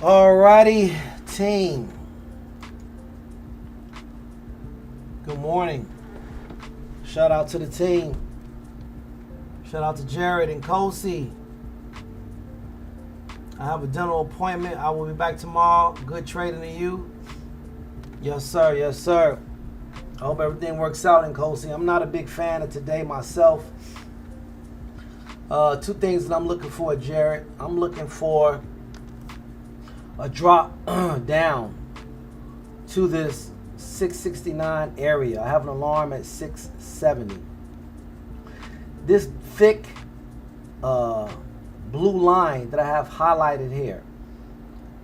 Alrighty, team. Good morning. Shout out to the team. Shout out to Jared and Kosi. I have a dental appointment. I will be back tomorrow. Good trading to you. Yes, sir. Yes, sir. I hope everything works out in Kosi. I'm not a big fan of today myself. Two things that I'm looking for, Jared. I'm looking for a drop down to this 669 area. I have an alarm at 670. This thick blue line that I have highlighted here,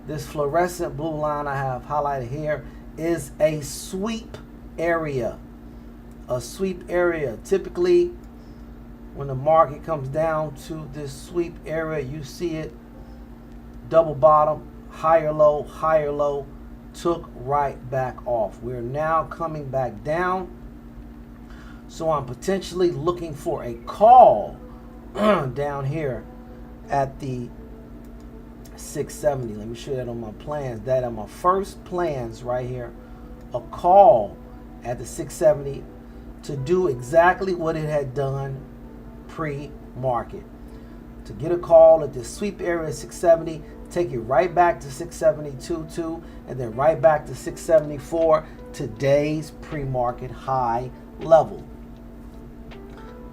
this fluorescent blue line I have highlighted here, is a sweep area. A sweep area. Typically, when the market comes down to this sweep area, you see it double bottom, higher low, took right back off. We're now coming back down. So I'm potentially looking for a call down here at the 670. Let me show you that on my plans. That are my first plans right here. A call at the 670 to do exactly what it had done pre-market. To get a call at this sweep area 670, take it right back to 672.2 and then right back to 674, today's pre-market high level.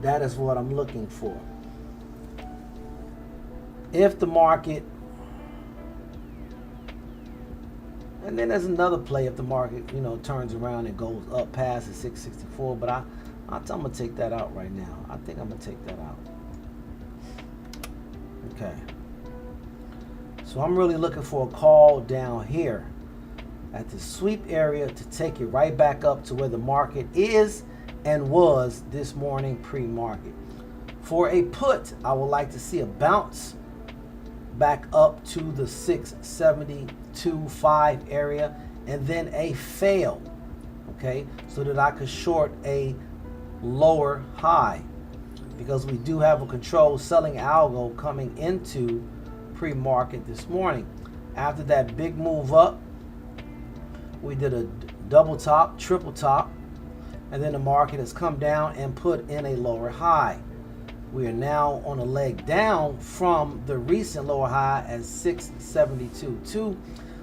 That is what I'm looking for. If the market, and then there's another play if the market, turns around and goes up past the 664, but I'm gonna take that out right now. I think I'm gonna take that out. Okay. So I'm really looking for a call down here at the sweep area to take it right back up to where the market is and was this morning pre-market. For a put, I would like to see a bounce back up to the 672.5 area and then a fail, okay, so that I could short a lower high, because we do have a controlled selling algo coming into pre-market this morning. After that big move up, we did a double top, triple top, and then the market has come down and put in a lower high. We are now on a leg down from the recent lower high at 672.2.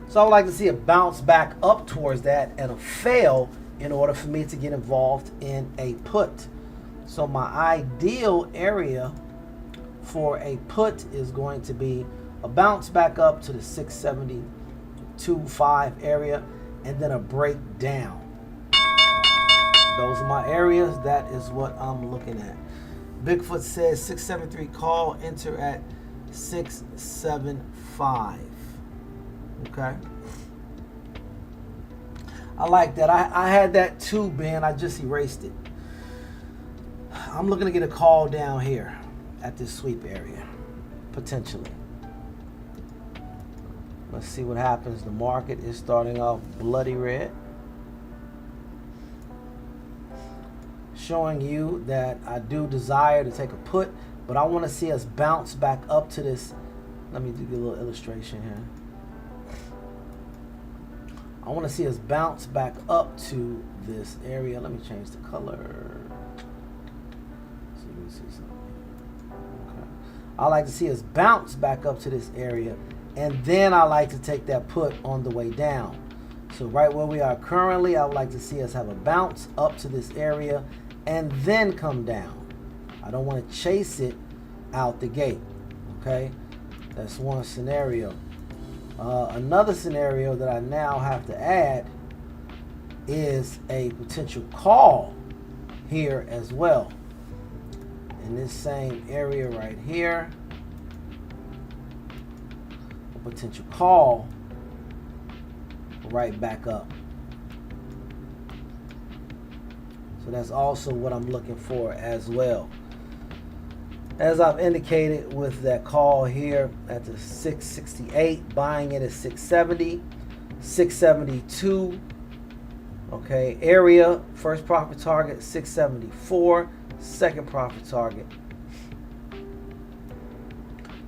So I would like to see a bounce back up towards that and a fail in order for me to get involved in a put. So my ideal area for a put is going to be a bounce back up to the 672.5 area and then a breakdown. Those are my areas. That is what I'm looking at. Bigfoot says 673 call, enter at 675. Okay. I like that. I had that too, Ben. I just erased it. I'm looking to get a call down here at this sweep area, potentially. Let's see what happens. The market is starting off bloody red, showing you that I do desire to take a put, but I want to see us bounce back up to this. Let me do a little illustration here. I want to see us bounce back up to this area. Let me change the color. So you can see something. Okay. I like to see us bounce back up to this area, and then I like to take that put on the way down. So right where we are currently, I would like to see us have a bounce up to this area and then come down. I don't want to chase it out the gate. Okay, that's one scenario. Another scenario that I now have to add is a potential call here as well. In this same area right here, a potential call right back up. So that's also what I'm looking for as well. As I've indicated with that call here at the 668, buying it at 670, 672, okay, area, first profit target 674, second profit target.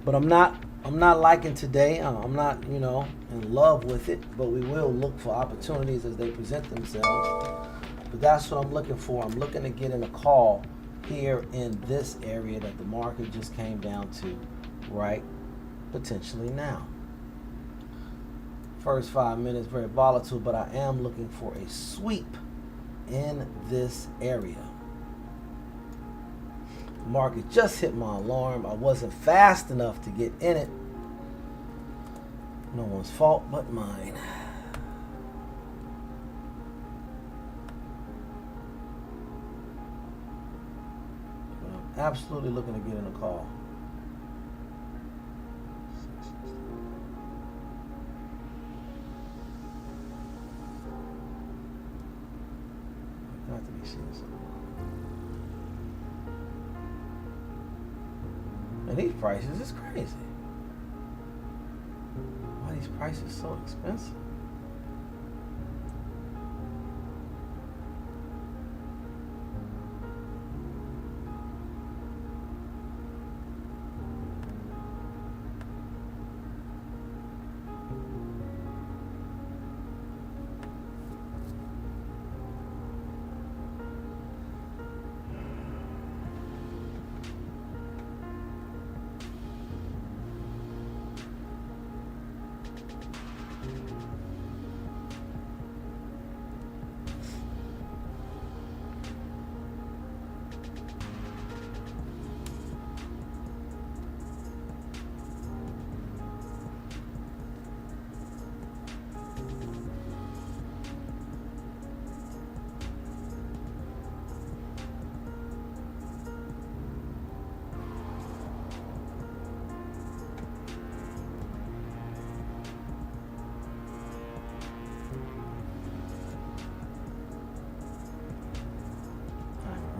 But I'm not I'm not liking today. I'm not, in love with it, but we will look for opportunities as they present themselves. But that's what I'm looking for. I'm looking to get in a call here in this area that the market just came down to, right? Potentially now. First 5 minutes, very volatile, but I am looking for a sweep in this area. The market just hit my alarm. I wasn't fast enough to get in it. No one's fault but mine. But I'm absolutely looking to get in a call. Got to be seeing something. And these prices is crazy. Why are these prices so expensive?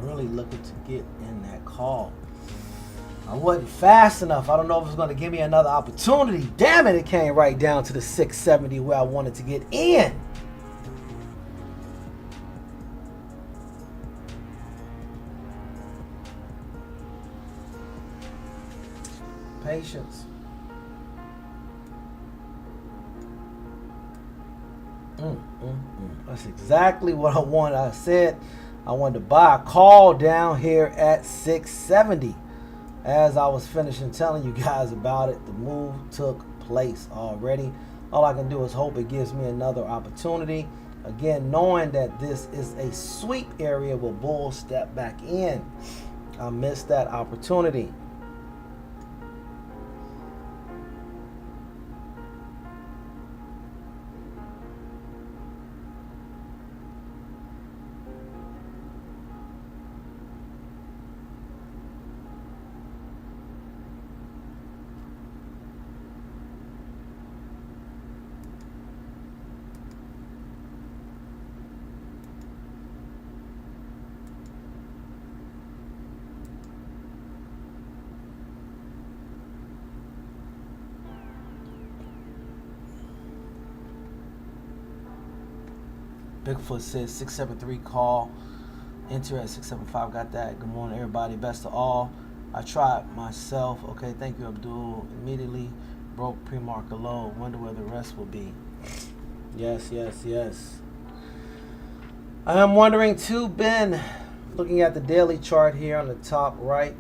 Really looking to get in that call. I wasn't fast enough. I don't know if it's going to give me another opportunity. Damn it, it came right down to the 670 where I wanted to get in. Patience. That's exactly what I wanted. I said I wanted to buy a call down here at 670. As I was finishing telling you guys about it, the move took place already. All I can do is hope it gives me another opportunity. Again, knowing that this is a sweep area where bulls step back in. I missed that opportunity. Bigfoot says 673 call. Enter at 675. Got that. Good morning, everybody. Best of all. I tried myself. Okay, thank you, Abdul. Immediately broke pre-market low. Wonder where the rest will be. Yes. I am wondering too, Ben. Looking at the daily chart here on the top right.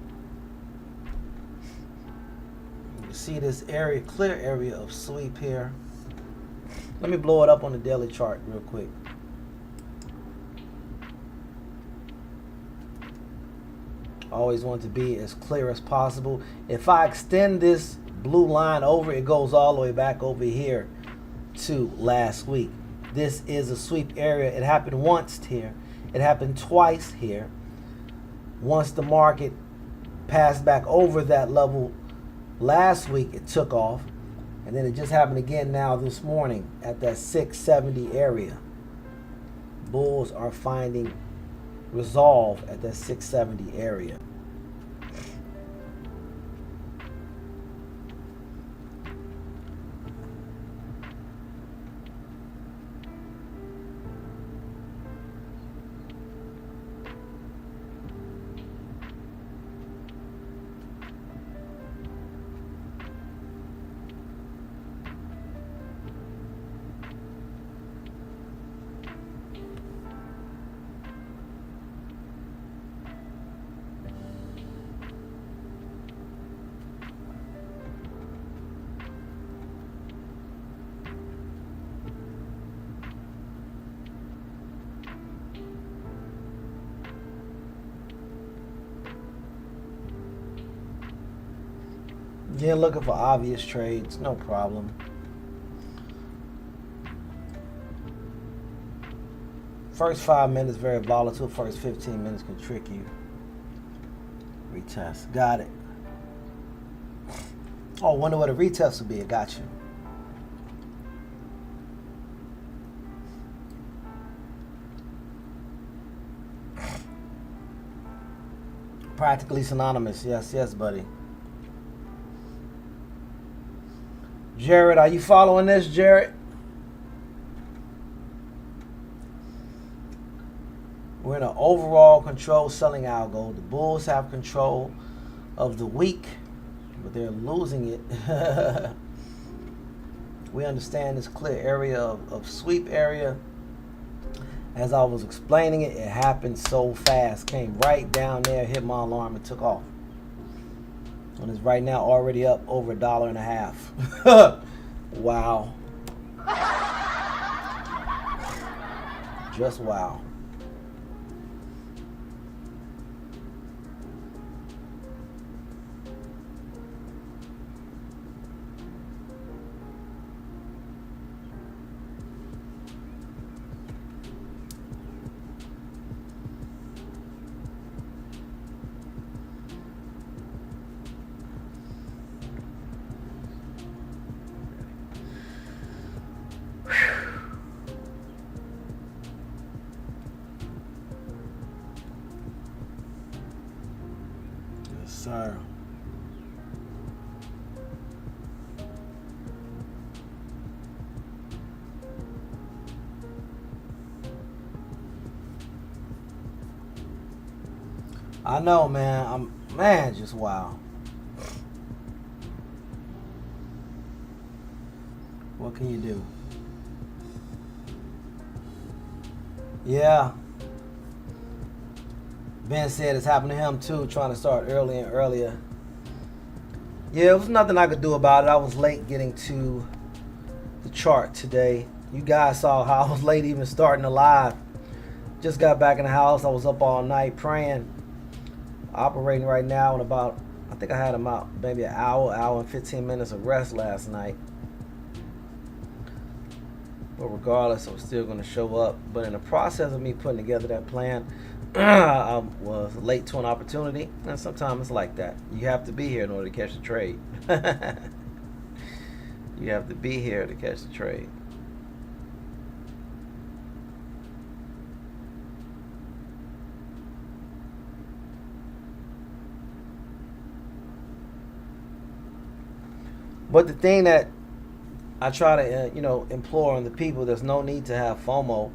You can see this area, clear area of sweep here. Let me blow it up on the daily chart real quick. Always want to be as clear as possible. If I extend this blue line over, it goes all the way back over here to last week. This is a sweep area. It happened once here. It happened twice here. Once the market passed back over that level last week, it took off. And then it just happened again now this morning at that 670 area. Bulls are finding resolve at that 670 area. You're looking for obvious trades, no problem. First 5 minutes very volatile. First 15 minutes can trick you. Retest. Got it. Oh, wonder what a retest will be. I got you. Practically synonymous. Yes, yes, buddy. Jared, are you following this, Jared? We're in an overall control selling algo. The bulls have control of the week, but they're losing it. We understand this clear area of sweep area. As I was explaining it, it happened so fast. Came right down there, hit my alarm, and took off. And it's right now already up over $1.50. Wow. Just wow. Sir. I know, man. Just wow. What can you do? Yeah. Ben said it's happened to him too, trying to start early and earlier. Yeah, it was nothing I could do about it. I was late getting to the chart today. You guys saw how I was late even starting the live. Just got back in the house. I was up all night praying. Operating right now in about, I think I had about maybe an hour and 15 minutes of rest last night. But regardless, I'm still going to show up. But in the process of me putting together that plan, I was late to an opportunity, and sometimes it's like that. You have to be here in order to catch the trade. You have to be here to catch the trade. But the thing that I try to, implore on the people, there's no need to have FOMO,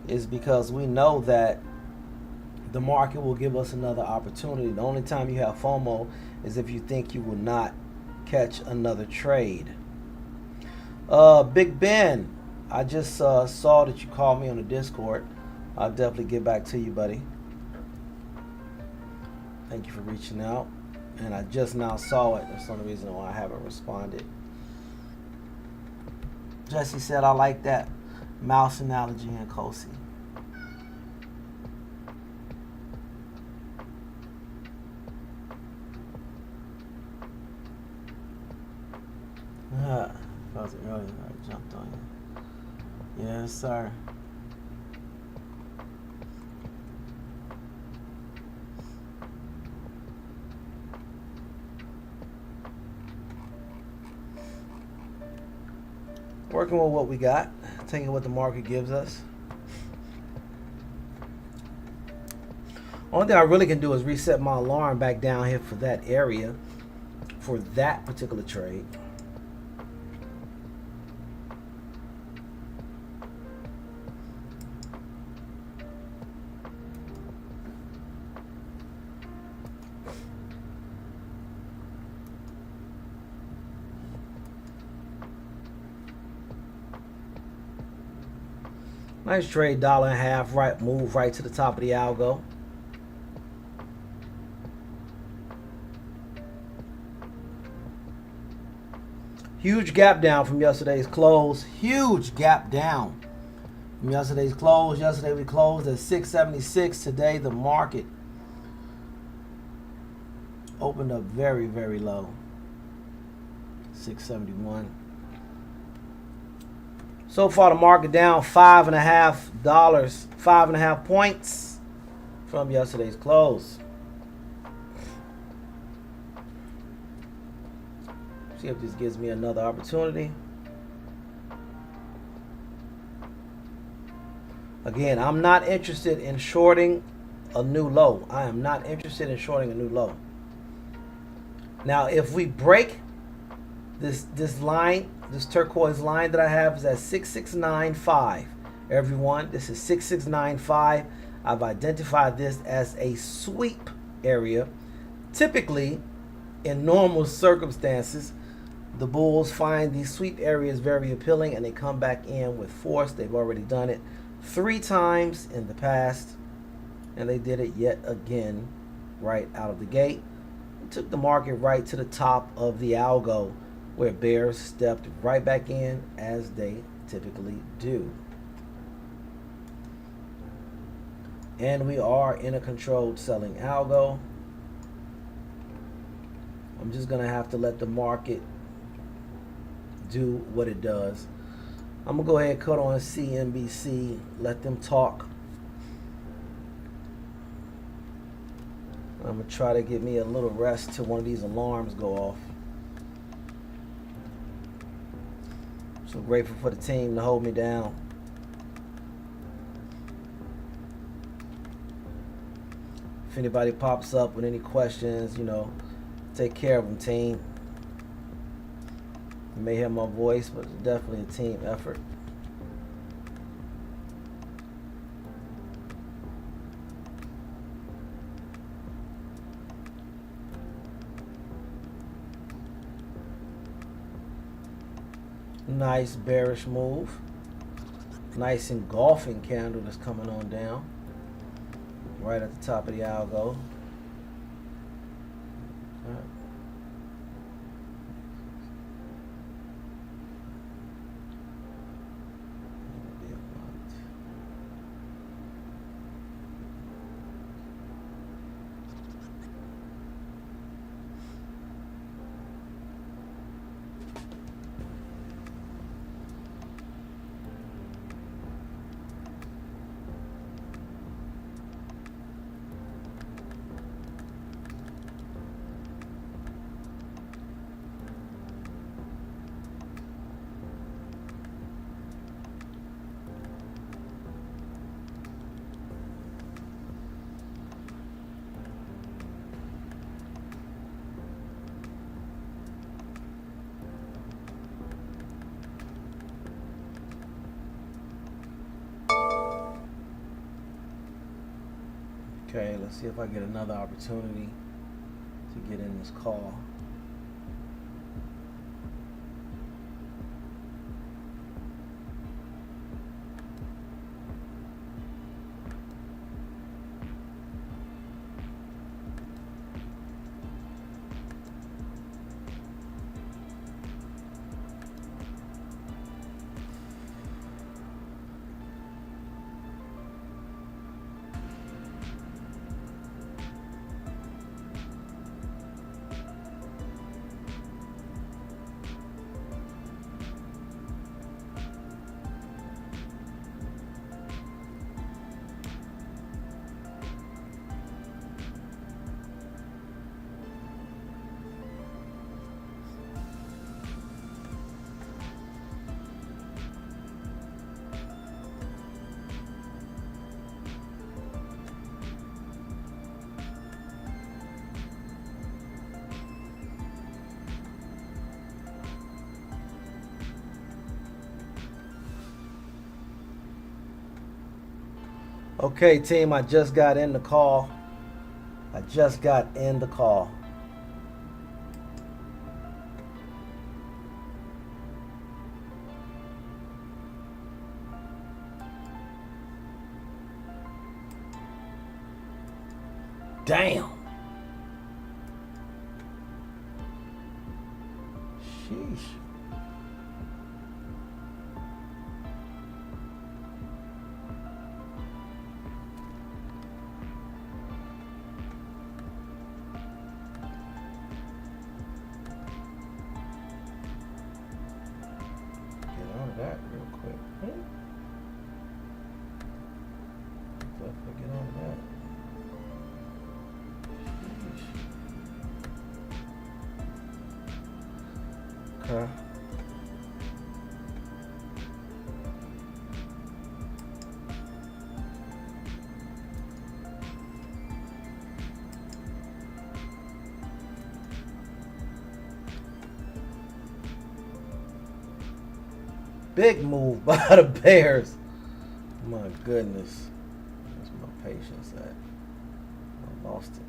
is because we know that the market will give us another opportunity. The only time you have FOMO is if you think you will not catch another trade. Big Ben, I just saw that you called me on the Discord. I'll definitely get back to you, buddy. Thank you for reaching out. And I just now saw it. That's the only reason why I haven't responded. Jesse said, I like that mouse analogy in Kosi. That was earlier. I jumped on you. Yes, sir. Working with what we got, taking what the market gives us. Only thing I really can do is reset my alarm back down here for that area, for that particular trade. Nice trade, $1.50, right, move right to the top of the algo. Huge gap down from yesterday's close. Huge gap down from yesterday's close. Yesterday we closed at 676. Today the market opened up very, very low. 671. So far, the market down $5.5, 5.5 points from yesterday's close. See if this gives me another opportunity. Again, I'm not interested in shorting a new low. I am not interested in shorting a new low. Now, if we break this line, this turquoise line that I have is at 6695. Everyone, this is 6695. I've identified this as a sweep area. Typically, in normal circumstances, the bulls find these sweep areas very appealing and they come back in with force. They've already done it 3 times in the past, and they did it yet again right out of the gate. It took the market right to the top of the algo, where bears stepped right back in as they typically do. And we are in a controlled selling algo. I'm just going to have to let the market do what it does. I'm going to go ahead and cut on CNBC, let them talk. I'm going to try to get me a little rest till one of these alarms go off. So grateful for the team to hold me down. If anybody pops up with any questions, take care of them, team. You may hear my voice, but it's definitely a team effort. Nice bearish move. Nice engulfing candle that's coming on down. Right at the top of the algo. Okay, let's see if I get another opportunity to get in this call. Okay, team, I just got in the call. Damn. Sheesh. Big move by the Bears. My goodness. Where's my patience at? I lost it.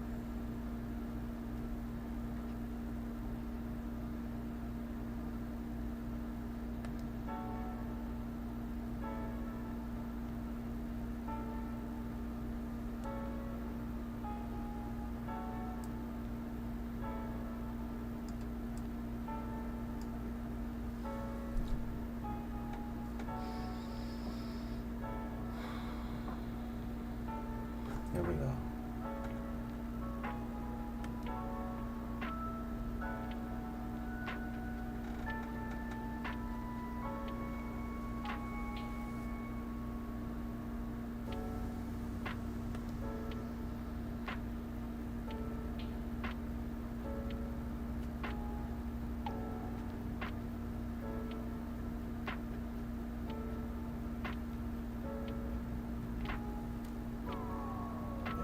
Here we go.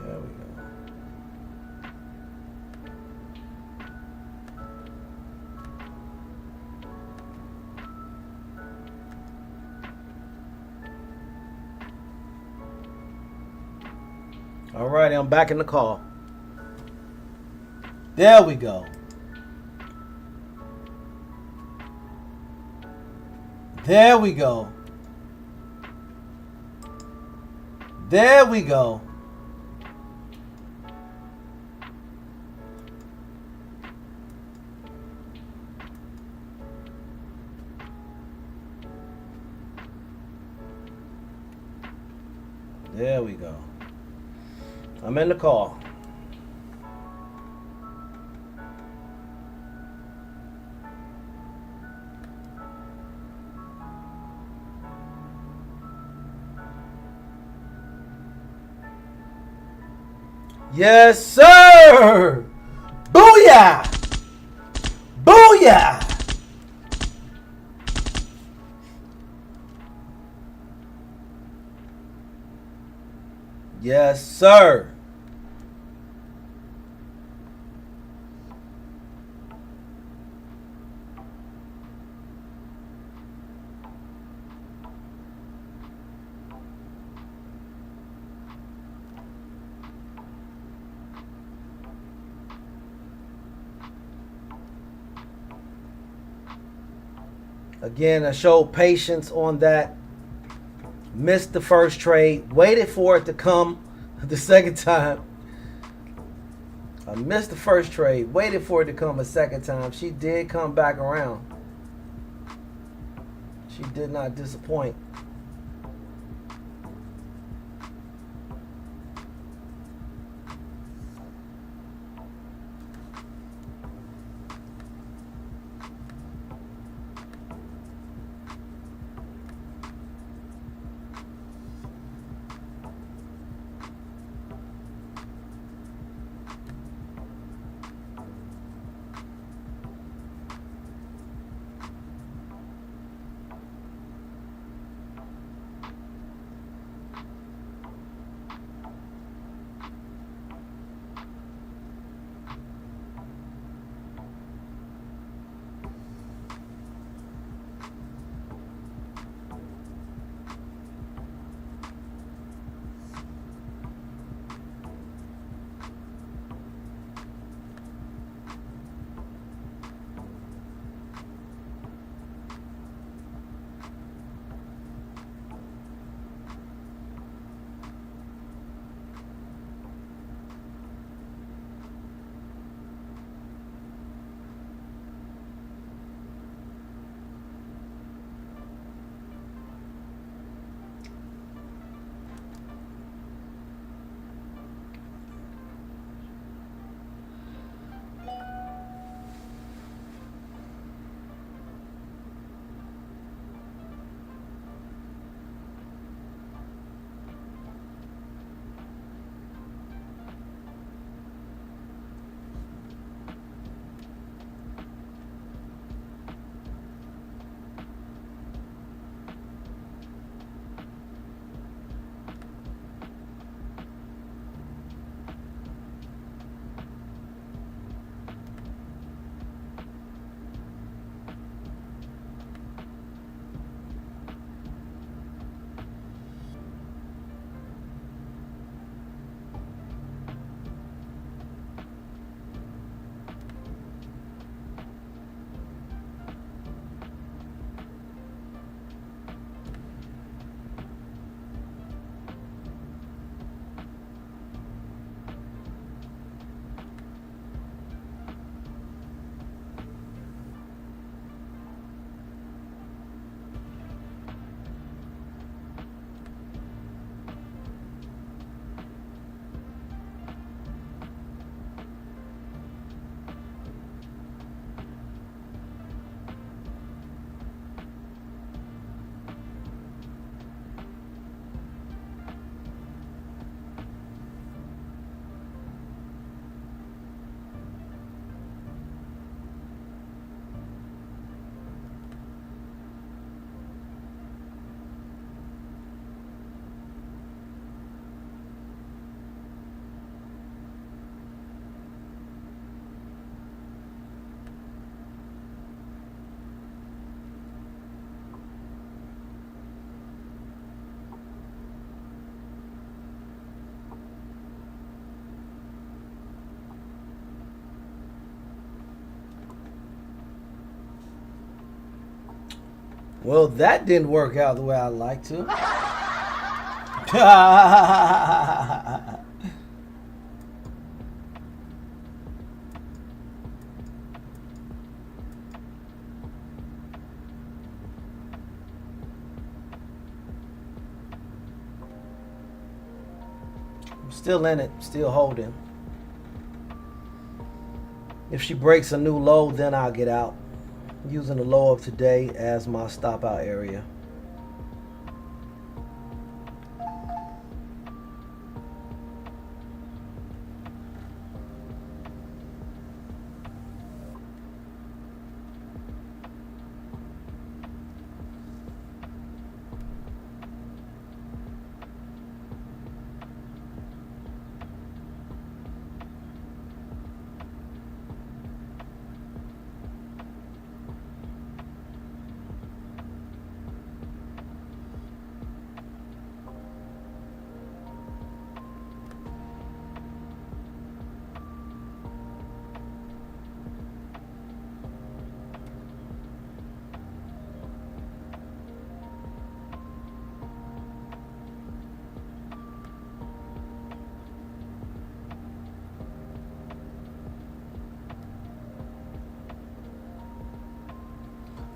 There we go. All right, I'm back in the call. There we go. There we go. There we go. There we go. I'm in the call. Yes, sir! Booyah! Booyah! Yes, sir. Again, I showed patience on that. Missed the first trade. Waited for it to come the second time. I missed the first trade. Waited for it to come a second time. She did come back around. She did not disappoint. Well, that didn't work out the way I'd like to. I'm still in it, still holding. If she breaks a new low, then I'll get out. Using the low of today as my stop out area.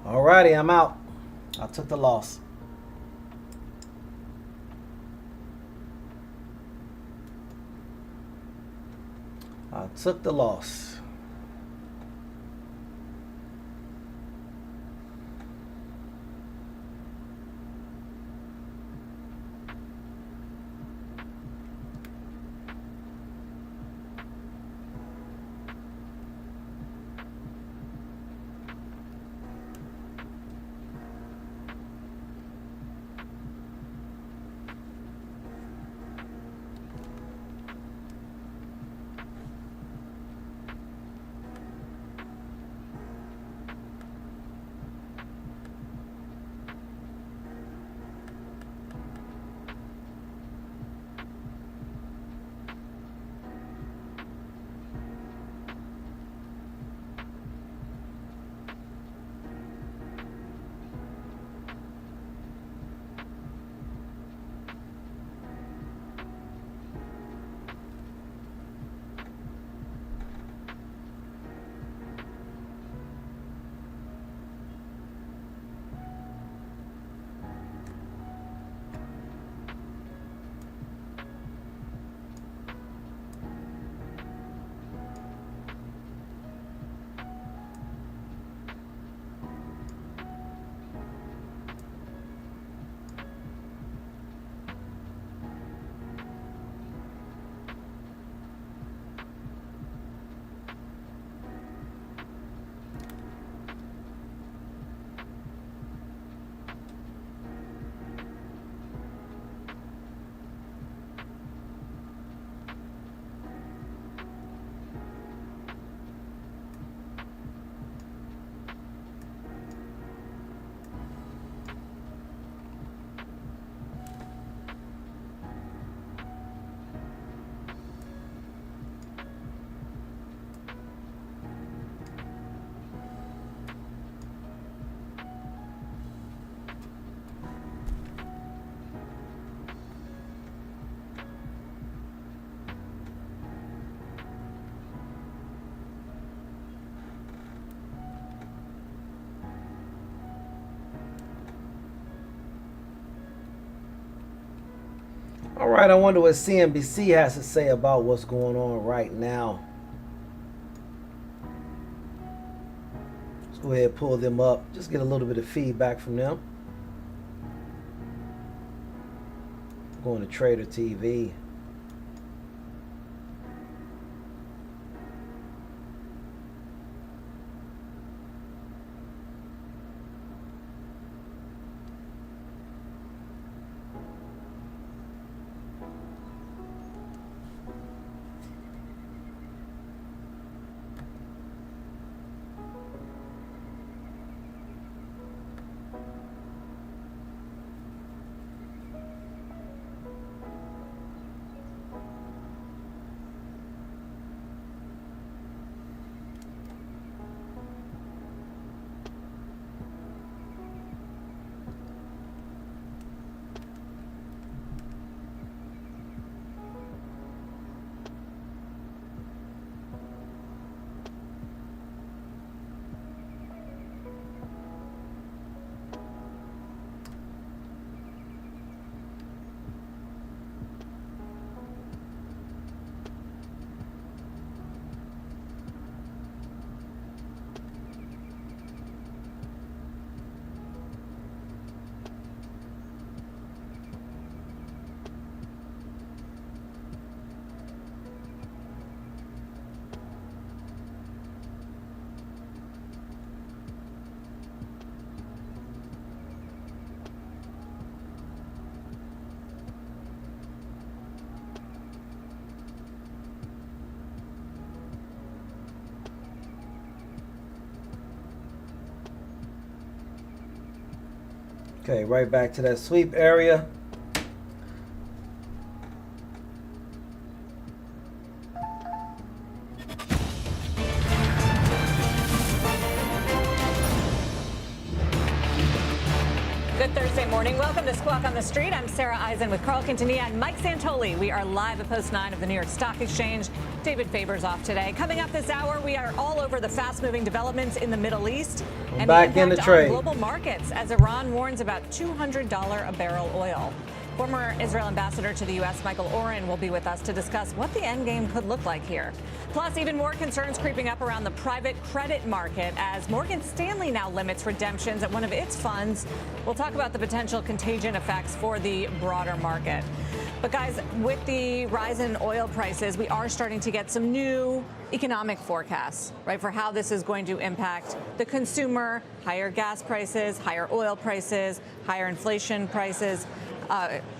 Alrighty, I'm out. I took the loss. I took the loss. All right, I wonder what CNBC has to say about what's going on right now. Let's go ahead and pull them up. Just get a little bit of feedback from them. Going to Trader TV. Okay, right back to that sweep area. Good Thursday morning. Welcome to Squawk on the Street. I'm Sarah Eisen with Carl Quintanilla and Mike Santoli. We are live at Post 9 of the New York Stock Exchange. David Faber's off today. Coming up this hour, we are all over the fast-moving developments in the Middle East and back the in the impact trade. on global markets as Iran warns about $200 a barrel oil. Former Israel ambassador to the U.S., Michael Oren, will be with us to discuss what the endgame could look like here. Plus, even more concerns creeping up around the private credit market as Morgan Stanley now limits redemptions at one of its funds. We'll talk about the potential contagion effects for the broader market. But guys, with the rise in oil prices, we are starting to get some new economic forecasts, right, for how this is going to impact the consumer. Higher gas prices, higher oil prices, higher inflation prices.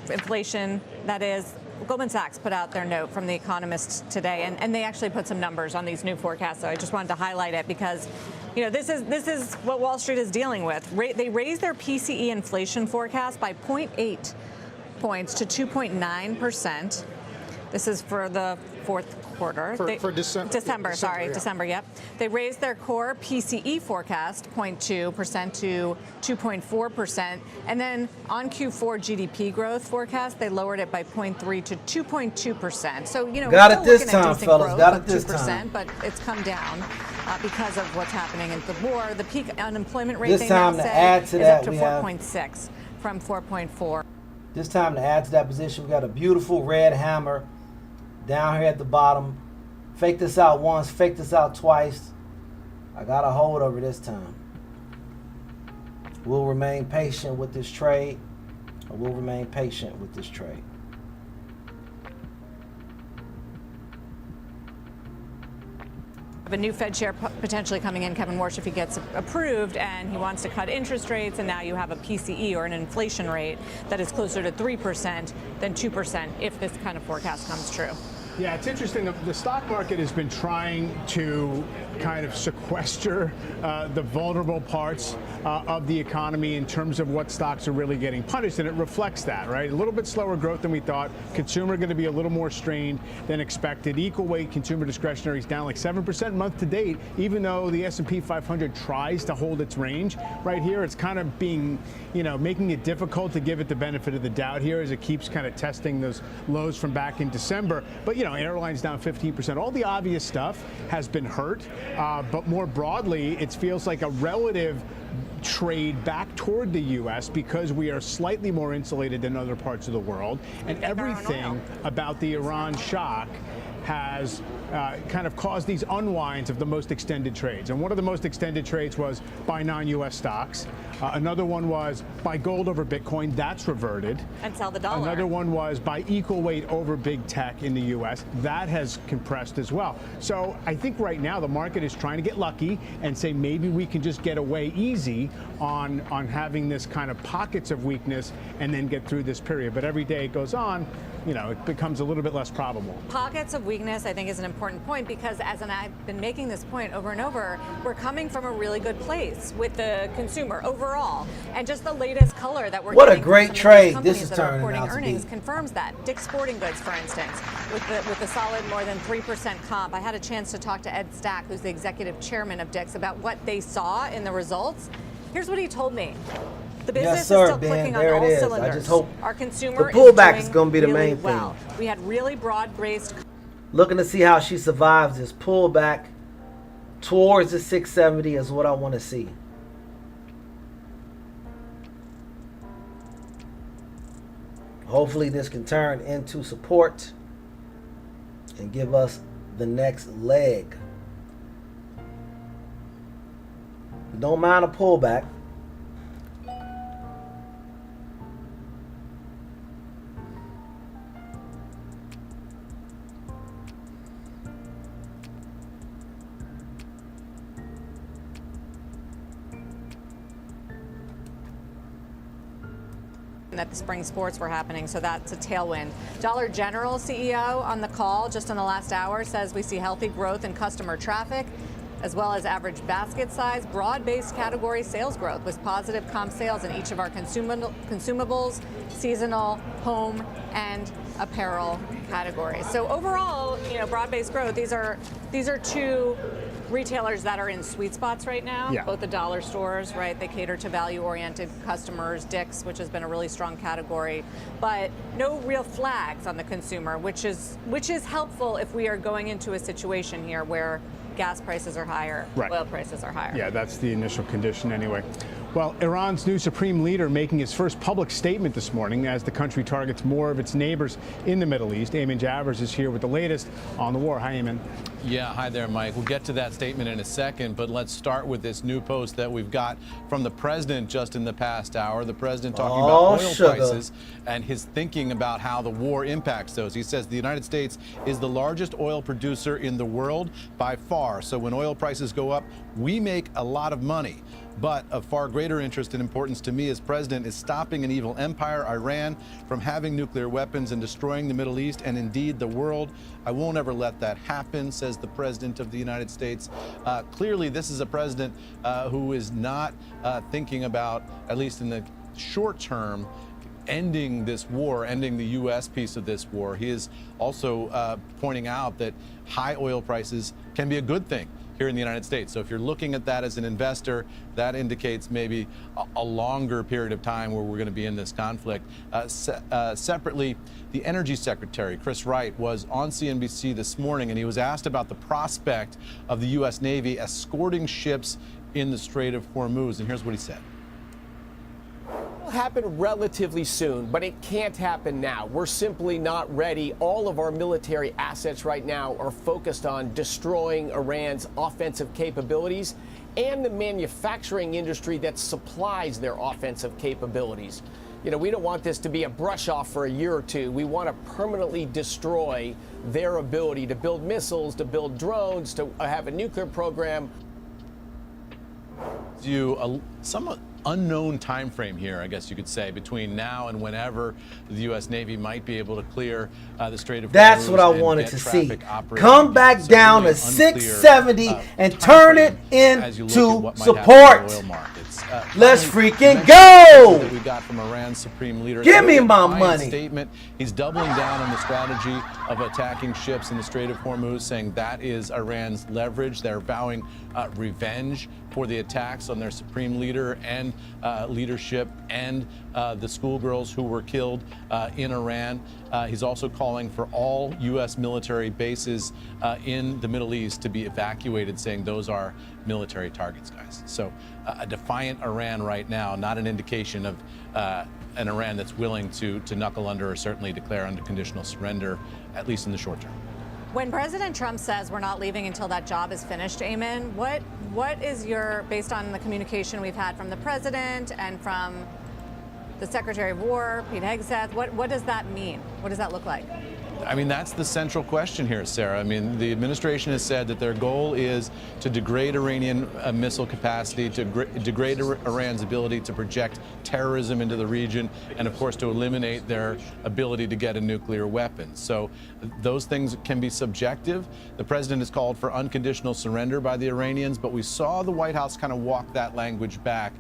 Inflation, that is. Goldman Sachs put out their note from The Economist today, and they actually put some numbers on these new forecasts. So I just wanted to highlight it because, you know, this is what Wall Street is dealing with. They raised their PCE inflation forecast by 0.8 points to 2.9%. This is for the fourth quarter. For December. December, yep. They raised their core PCE forecast 0.2% to 2.4%. And then on Q4 GDP growth forecast, they lowered it by 0.3 to 2.2%. So, you know, got we're it this still looking time, at decent fellas. growth Got it of this 2%, time. but it's come down because of what's happening in the war. The peak unemployment rate, This they now time to say, add to is that, up to we have- 4.6 from 4.4. This time to add to that position, we got a beautiful red hammer down here at the bottom. Fake this out once, fake this out twice. I got a hold over this time. We'll remain patient with this trade. We'll remain patient with this trade. A new Fed chair potentially coming in, Kevin Warsh, if he gets approved, and he wants to cut interest rates, and now you have a PCE or an inflation rate that is closer to 3% than 2% if this kind of forecast comes true. Yeah, it's interesting. The stock market has been trying to kind of sequester the vulnerable parts of the economy in terms of what stocks are really getting punished, and it reflects that, right? A little bit slower growth than we thought. Consumer going to be a little more strained than expected. Equal weight consumer discretionary is down like 7% month to date, even though the S&P 500 tries to hold its range. Right here, it's kind of being, you know, making it difficult to give it the benefit of the doubt here as it keeps kind of testing those lows from back in December. But, you know, airlines down 15%. All the obvious stuff has been hurt. But more broadly, it feels like a relative trade back toward the U.S. because we are slightly more insulated than other parts of the world. And everything about the Iran shock has kind of caused these unwinds of the most extended trades. And one of the most extended trades was buy non-U.S. stocks. Another one was buy gold over Bitcoin. That's reverted. And sell the dollar. Another one was buy equal weight over big tech in the U.S. That has compressed as well. So I think right now the market is trying to get lucky and say maybe we can just get away easy on having this kind of pockets of weakness and then get through this period. But every day it goes on, you know, it becomes a little bit less probable. Pockets of weakness, I think, is an important point because, as I've been making this point over and over, we're coming from a really good place with the consumer overall, and just the latest color that we're What a getting great from some trade of these this is companies that are turning reporting out to earnings be. confirms that. Dick's Sporting Goods, for instance, with the solid more than 3% comp. I had a chance to talk to Ed Stack, who's the executive chairman of Dick's, about what they saw in the results. Here's what he told me. The business Yes, sir, is still Ben. clicking on There it all is. I cylinders. just hope Our consumer the pullback is is gonna be the really main well. thing. We had really broad-based. Looking to see how she survives this pullback towards the 670 is what I want to see. Hopefully this can turn into support and give us the next leg. Don't mind a pullback. That the spring sports were happening, so that's a tailwind. Dollar General CEO on the call just in the last hour says we see healthy growth in customer traffic as well as average basket size. Broad-based category sales growth with positive comp sales in each of our consumables, seasonal, home, and apparel categories. So overall, broad-based growth. These are two retailers that are in sweet spots right now. Yeah. Both the dollar stores, right? They cater to value-oriented customers. Dick's, which has been a really strong category, but no real flags on the consumer, which is helpful if we are going into a situation here where gas prices are higher, right. Oil prices are higher. Yeah, that's the initial condition anyway. Well, Iran's new supreme leader making his first public statement this morning as the country targets more of its neighbors in the Middle East. Eamon Javers is here with the latest on the war. Hi, Eamon. Yeah, hi there, Mike. We'll get to that statement in a second, but let's start with this new post that we've got from the president just in the past hour. The president talking about oil prices and his thinking about how the war impacts those. He says the United States is the largest oil producer in the world by far. So when oil prices go up, we make a lot of money. But of far greater interest and importance to me as president is stopping an evil empire, Iran, from having nuclear weapons and destroying the Middle East and indeed the world. I won't ever let that happen, says the president of the United States. Clearly, this is a president who is not thinking about, at least in the short term, ending this war, ending the U.S. piece of this war. He is also pointing out that high oil prices can be a good thing here in the United States. So if you're looking at that as an investor, that indicates maybe a longer period of time where we're going to be in this conflict. Separately, the Energy Secretary, Chris Wright, was on CNBC this morning, and he was asked about the prospect of the U.S. Navy escorting ships in the Strait of Hormuz, and here's what he said. It'll happen relatively soon, but it can't happen now. We're simply not ready. All of our military assets right now are focused on destroying Iran's offensive capabilities and the manufacturing industry that supplies their offensive capabilities. We don't want this to be a brush off for a year or two. We want to permanently destroy their ability to build missiles, to build drones, to have a nuclear program. A somewhat unknown time frame here, I guess you could say, between now and whenever the U.S. Navy might be able to clear the Strait of Hormuz. That's what I wanted to see. Come back down to 670 and turn it into support. Let's freaking go! That we got from Iran's supreme leader. Give me my money. Statement. He's doubling down on the strategy of attacking ships in the Strait of Hormuz, saying that is Iran's leverage. They're vowing revenge for the attacks on their supreme leader and leadership and the schoolgirls who were killed in Iran. He's also calling for all U.S. military bases in the Middle East to be evacuated, saying those are military targets, guys. So a defiant Iran right now, not an indication of an Iran that's willing to knuckle under or certainly declare unconditional surrender, at least in the short term. When President Trump says we're not leaving until that job is finished, Eamon, what is based on the communication we've had from the president and from the Secretary of War, Pete Hegseth, what does that mean? What does that look like? I mean, that's the central question here, Sarah. I mean, the administration has said that their goal is to degrade Iranian missile capacity, to degrade Iran's ability to project terrorism into the region, and of course to eliminate their ability to get a nuclear weapon. So those things can be subjective. The president has called for unconditional surrender by the Iranians, but we saw the White House kind of walk that language back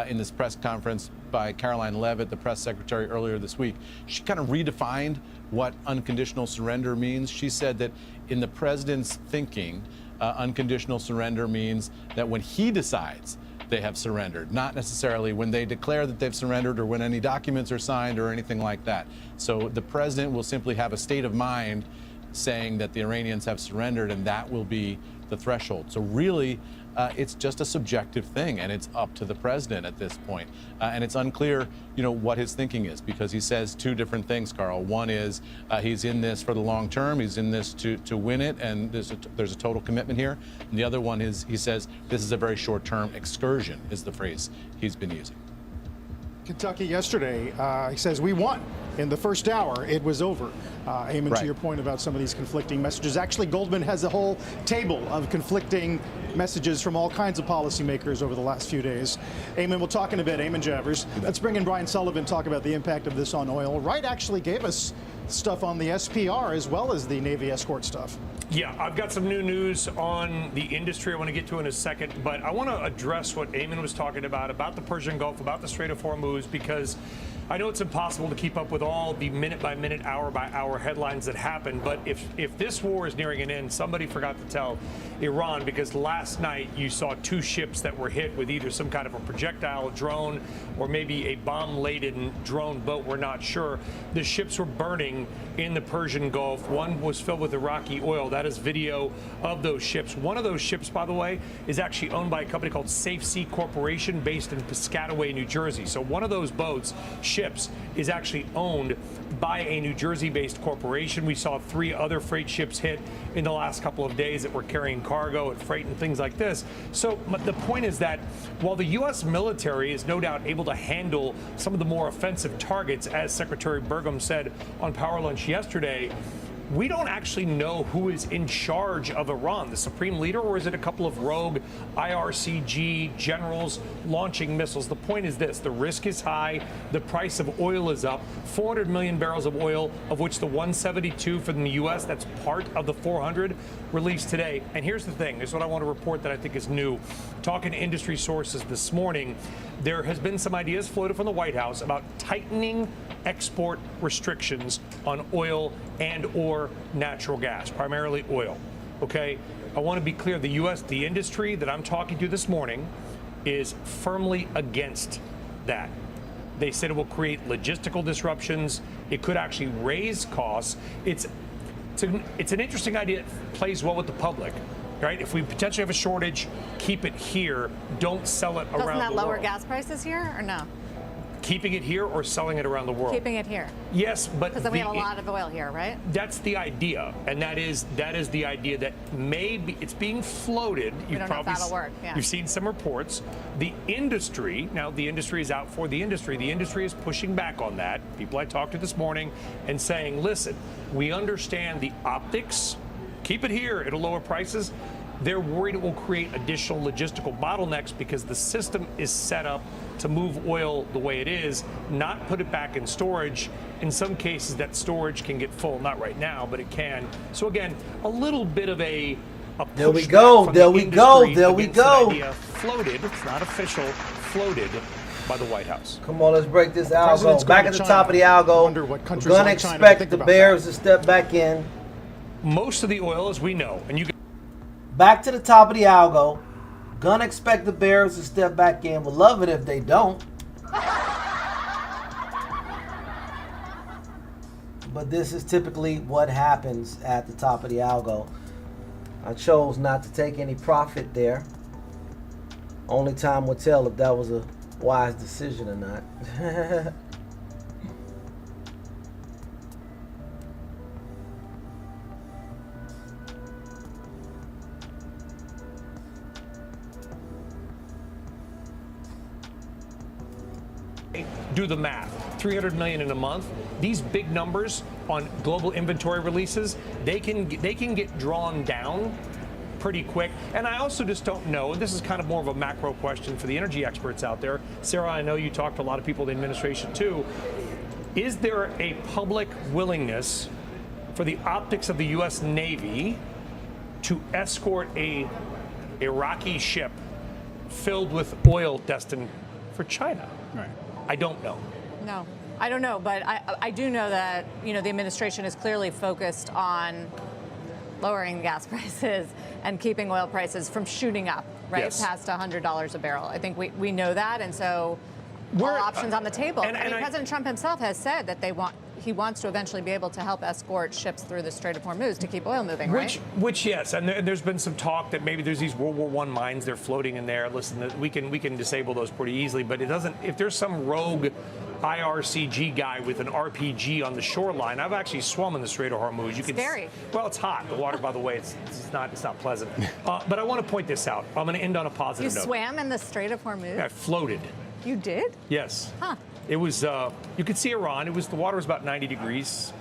in this press conference by Caroline Leavitt, the press secretary, earlier this week. She kind of redefined what unconditional surrender means. She said that in the president's thinking, unconditional surrender means that when he decides they have surrendered, not necessarily when they declare that they've surrendered or when any documents are signed or anything like that. So the president will simply have a state of mind saying that the Iranians have surrendered, and that will be the threshold. So really, it's just a subjective thing, and it's up to the president at this point. And it's unclear, what his thinking is, because he says two different things, Carl. One is he's in this for the long term. He's in this to win it, and there's a total commitment here. And the other one is he says this is a very short-term excursion, is the phrase he's been using. Kentucky yesterday, he says, we won. In the first hour, it was over. Eamon, right. To your point about some of these conflicting messages, actually, Goldman has a whole table of conflicting messages from all kinds of policymakers over the last few days. Eamon, we'll talk in a bit. Eamon Javers. Let's bring in Brian Sullivan, talk about the impact of this on oil. Wright actually gave us stuff on the SPR as well as the Navy escort stuff. Yeah, I've got some new news on the industry I want to get to in a second, but I want to address what Eamon was talking about the Persian Gulf, about the Strait of Hormuz, because I know it's impossible to keep up with all the minute-by-minute, hour-by-hour headlines that happen, but if this war is nearing an end, somebody forgot to tell Iran, because last night you saw 2 ships that were hit with either some kind of a projectile drone or maybe a bomb-laden drone boat, we're not sure. The ships were burning in the Persian Gulf. One was filled with Iraqi oil. That is video of those ships. One of those ships, by the way, is actually owned by a company called Safe Sea Corporation based in Piscataway, New Jersey. So one of those ships is actually owned by a New Jersey-based corporation. We saw 3 other freight ships hit in the last couple of days that were carrying cargo and freight and things like this. So the point is that while the U.S. military is no doubt able to handle some of the more offensive targets, as Secretary Burgum said on Power Lunch yesterday, we don't actually know who is in charge of Iran, the supreme leader, or is it a couple of rogue IRCG generals launching missiles? The point is this: the risk is high, the price of oil is up, 400 million barrels of oil, of which the 172 from the U.S., that's part of the 400, released today. And here's the thing, this is what I want to report that I think is new. Talking to industry sources this morning, there has been some ideas floated from the White House about tightening export restrictions on oil and or natural gas, primarily oil. Okay, I want to be clear, the industry that I'm talking to this morning is firmly against that. They said it will create logistical disruptions. It could actually raise costs. It's an interesting idea. It plays well with the public, right? If we potentially have a shortage, keep it here. Don't sell it around the world. Doesn't that lower gas prices here or no? Keeping it here or selling it around the world? Keeping it here. Yes, but because then we have a lot of oil here, right? That's the idea, and that is the idea that it's being floated. We don't know if that'll work. Yeah. You've seen some reports. The industry is out for the industry. The industry is pushing back on that. People I talked to this morning and saying, listen, we understand the optics. Keep it here. It'll lower prices. They're worried it will create additional logistical bottlenecks because the system is set up to move oil the way it is, not put it back in storage. In some cases, that storage can get full, not right now, but it can. So again, a little bit of a there we go, there we go, there we go. Floated, it's not official, floated by the White House. Come on, let's break this algo. Back at the top of the algo, we're going to expect the bears to step back in. Most of the oil, as we know, and you back to the top of the algo. Gonna expect the bears to step back in. We'll love it if they don't. But this is typically what happens at the top of the algo. I chose not to take any profit there. Only time will tell if that was a wise decision or not. Do the math. 300 million in a month. These big numbers on global inventory releases, they can get drawn down pretty quick. And I also just don't know, and this is kind of more of a macro question for the energy experts out there. Sarah, I know you talked to a lot of people in the administration too. Is there a public willingness for the optics of the U.S. Navy to escort a Iraqi ship filled with oil destined for China? Right. I don't know. No, I don't know, but I do know that, the administration is clearly focused on lowering gas prices and keeping oil prices from shooting up, right, yes, past $100 a barrel. I think we know that, and so all options on the table. President Trump himself has said that he wants to eventually be able to help escort ships through the Strait of Hormuz to keep oil moving, right? Which yes, and there's been some talk that maybe there's these World War I mines they're floating in there. Listen, we can disable those pretty easily, but it doesn't. If there's some rogue IRCG guy with an RPG on the shoreline, I've actually swum in the Strait of Hormuz. Scary. Well, it's hot. The water, by the way, it's not pleasant. But I want to point this out. I'm going to end on a positive note. You swam in the Strait of Hormuz? Yeah, I floated. You did? Yes. Huh. It was, you could see Iran. The water was about 90 degrees.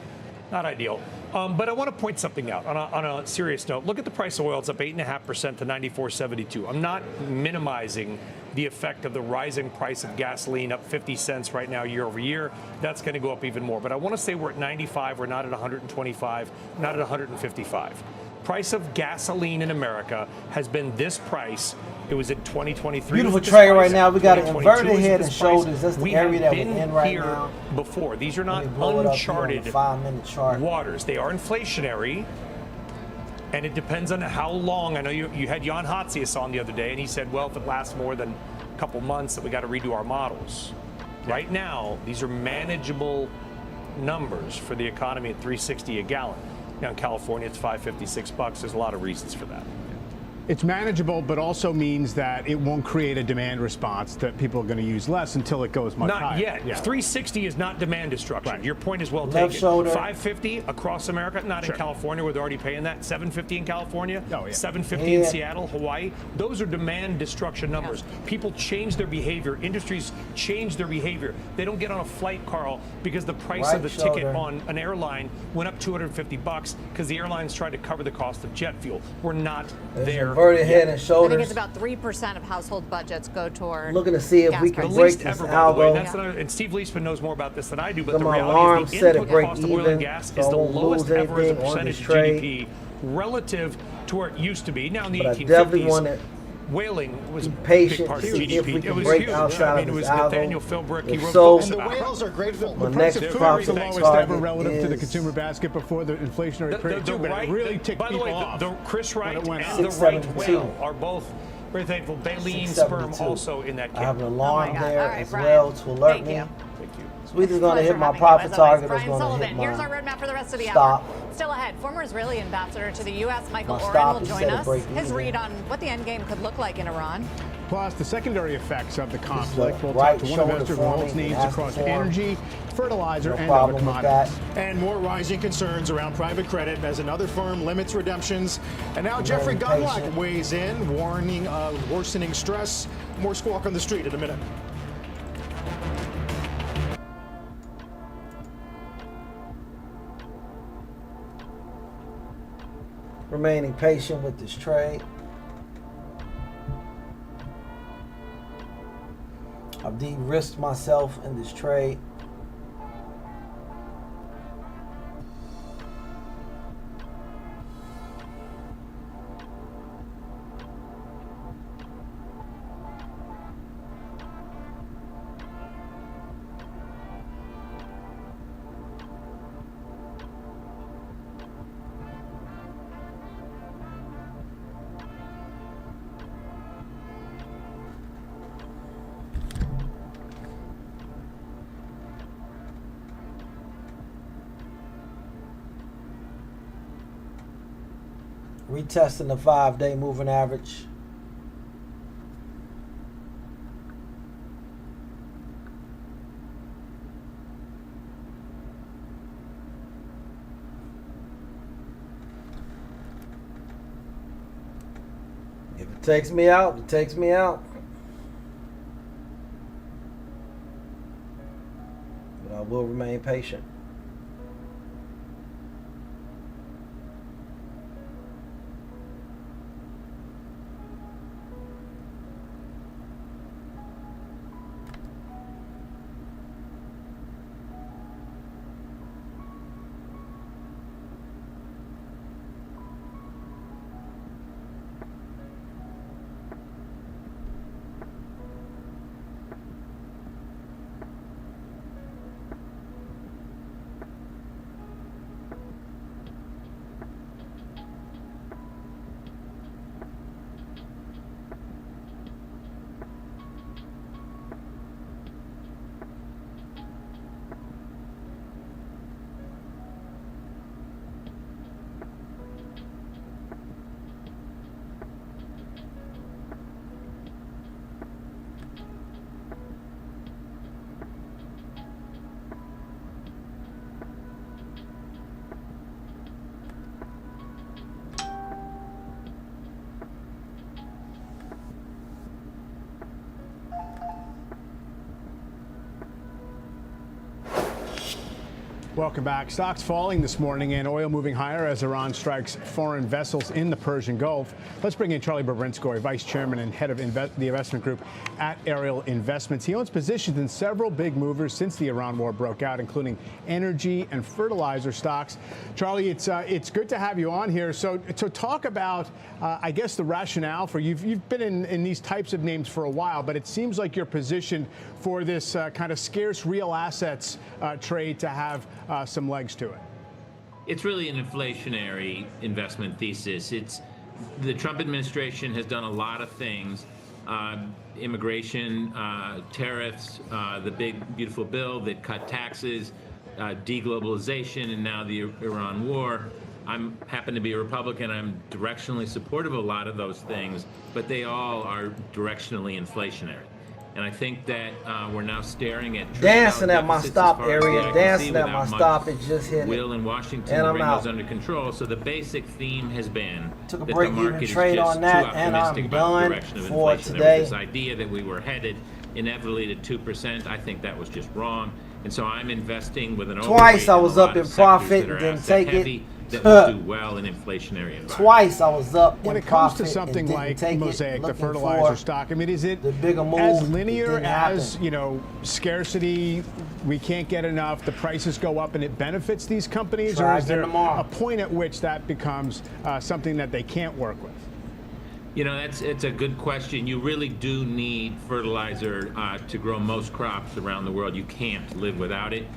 Not ideal. But I want to point something out on a serious note. Look at the price of oil. It's up 8.5% to 94.72. I'm not minimizing the effect of the rising price of gasoline, up 50 cents right now year over year. That's going to go up even more. But I want to say we're at 95. We're not at 125, not at 155. Price of gasoline in America has been this price. It was in 2023. Beautiful trade right now. We got an inverted head and shoulders. That's the area that we're in right now. Before. These are not uncharted waters. They are inflationary. And it depends on how long. I know you had Jan Hatzius on the other day, and he said, well, if it lasts more than a couple months, that we got to redo our models. Right now, these are manageable numbers for the economy at $3.60 a gallon. Now in California, it's $5.56. There's a lot of reasons for that. It's manageable, but also means that it won't create a demand response that people are going to use less until it goes much higher. Not yet. Yeah. 360 is not demand destruction. Right. Your point is well Left taken. shoulder. 550 across America, not Sure. in California where they're already paying that. 750 in California. Oh, yeah. 750 in Seattle, Hawaii. Those are demand destruction numbers. Yeah. People change their behavior. Industries change their behavior. They don't get on a flight, Carl, because the price of the ticket on an airline went up $250 because the airlines tried to cover the cost of jet fuel. We're not there. Inverted head and I shoulders. think it's about 3% of household budgets go toward Looking to see if gas we The can prices. break least this ever, by the way. algo. That's another, and Steve Leisman knows more about this than I do, but Got the my reality alarm is the set at input break cost of oil and even, gas so is I the won't lowest lose ever as a anything on percentage this of trade. GDP relative to where it used to be. Now in the But I definitely want 1850s, to whales was a be big patient part to of see if GDP. we It can was break huge. outside I mean, it of was this Nathaniel algo. Philbrick. He If wrote so, books And the about it. whales are grateful. My The next price of food profit is the Lowest lowest ever target relative to the is- consumer basket before the inflationary period, too, but it really ticked by the people way, off. the Chris Wright when it and went the up. Wright 672. whale are both very thankful. Baleen 672. sperm also in that I have an camp. alarm God. there All right, as Brian. well to alert Thank me. you. Thank you. Sweeter's going to hit Pleasure my having you, profit as always. target. It's Brian going to Sullivan, hit here's my our roadmap for the rest of the stop. hour. Still ahead, former Israeli ambassador to the U.S., Michael My Oren, stop will is join set at us. break His even. read on what the endgame could look like in Iran. Plus, the secondary effects of the conflict. We'll right talk to one investor shoulder who holds forming, needs it has to across form. energy, fertilizer, No and other problem with that. commodities. And more rising concerns around private credit as another firm limits redemptions. And now Jeffrey Very Gundlach patient. weighs in, warning of worsening stress. More squawk on the street in a minute. Remaining patient with this trade. I've de-risked myself in this trade. Retesting the 5-day moving average. If it takes me out, it takes me out. But I will remain patient. Welcome back. Stocks falling this morning and oil moving higher as Iran strikes foreign vessels in the Persian Gulf. Let's bring in Charlie Babrinskoy, Vice Chairman and Head of the Investment Group at Ariel Investments. He owns positions in several big movers since the Iran war broke out, including energy and fertilizer stocks. Charlie, it's good to have you on here. So talk about, I guess, the rationale for you've been in these types of names for a while, but it seems like you're positioned for this kind of scarce real assets trade to have some legs to it. It's really an inflationary investment thesis. The Trump administration has done a lot of things, immigration, tariffs, the big beautiful bill that cut taxes, deglobalization, and now the Iran war. I happen to be a Republican. I'm directionally supportive of a lot of those things, but they all are directionally inflationary. And I think that we're now staring at dancing at my stop area, dancing at my stop. It just hit will in Washington and to I'm bring out. those under control. So the basic theme has been Took a that break the market even is trade just on that, too and optimistic I'm about the done direction of for inflation. today. There was this idea that we were headed inevitably to 2%. I think that was just wrong. And so I'm investing with an Twice I was a up lot in of sectors profit that are and didn't asset take it. heavy, that will do well in inflationary environments. Twice I was up When in it comes profit to something and didn't like take Mosaic, it, the looking fertilizer for stock, I mean, is it the bigger move, as it linear didn't as, happen. Scarcity, we can't get enough, the prices go up and it benefits these companies? Try or is there again tomorrow. a point at which that becomes something that they can't work with? It's a good question. You really do need fertilizer to grow most crops around the world. You can't live without it.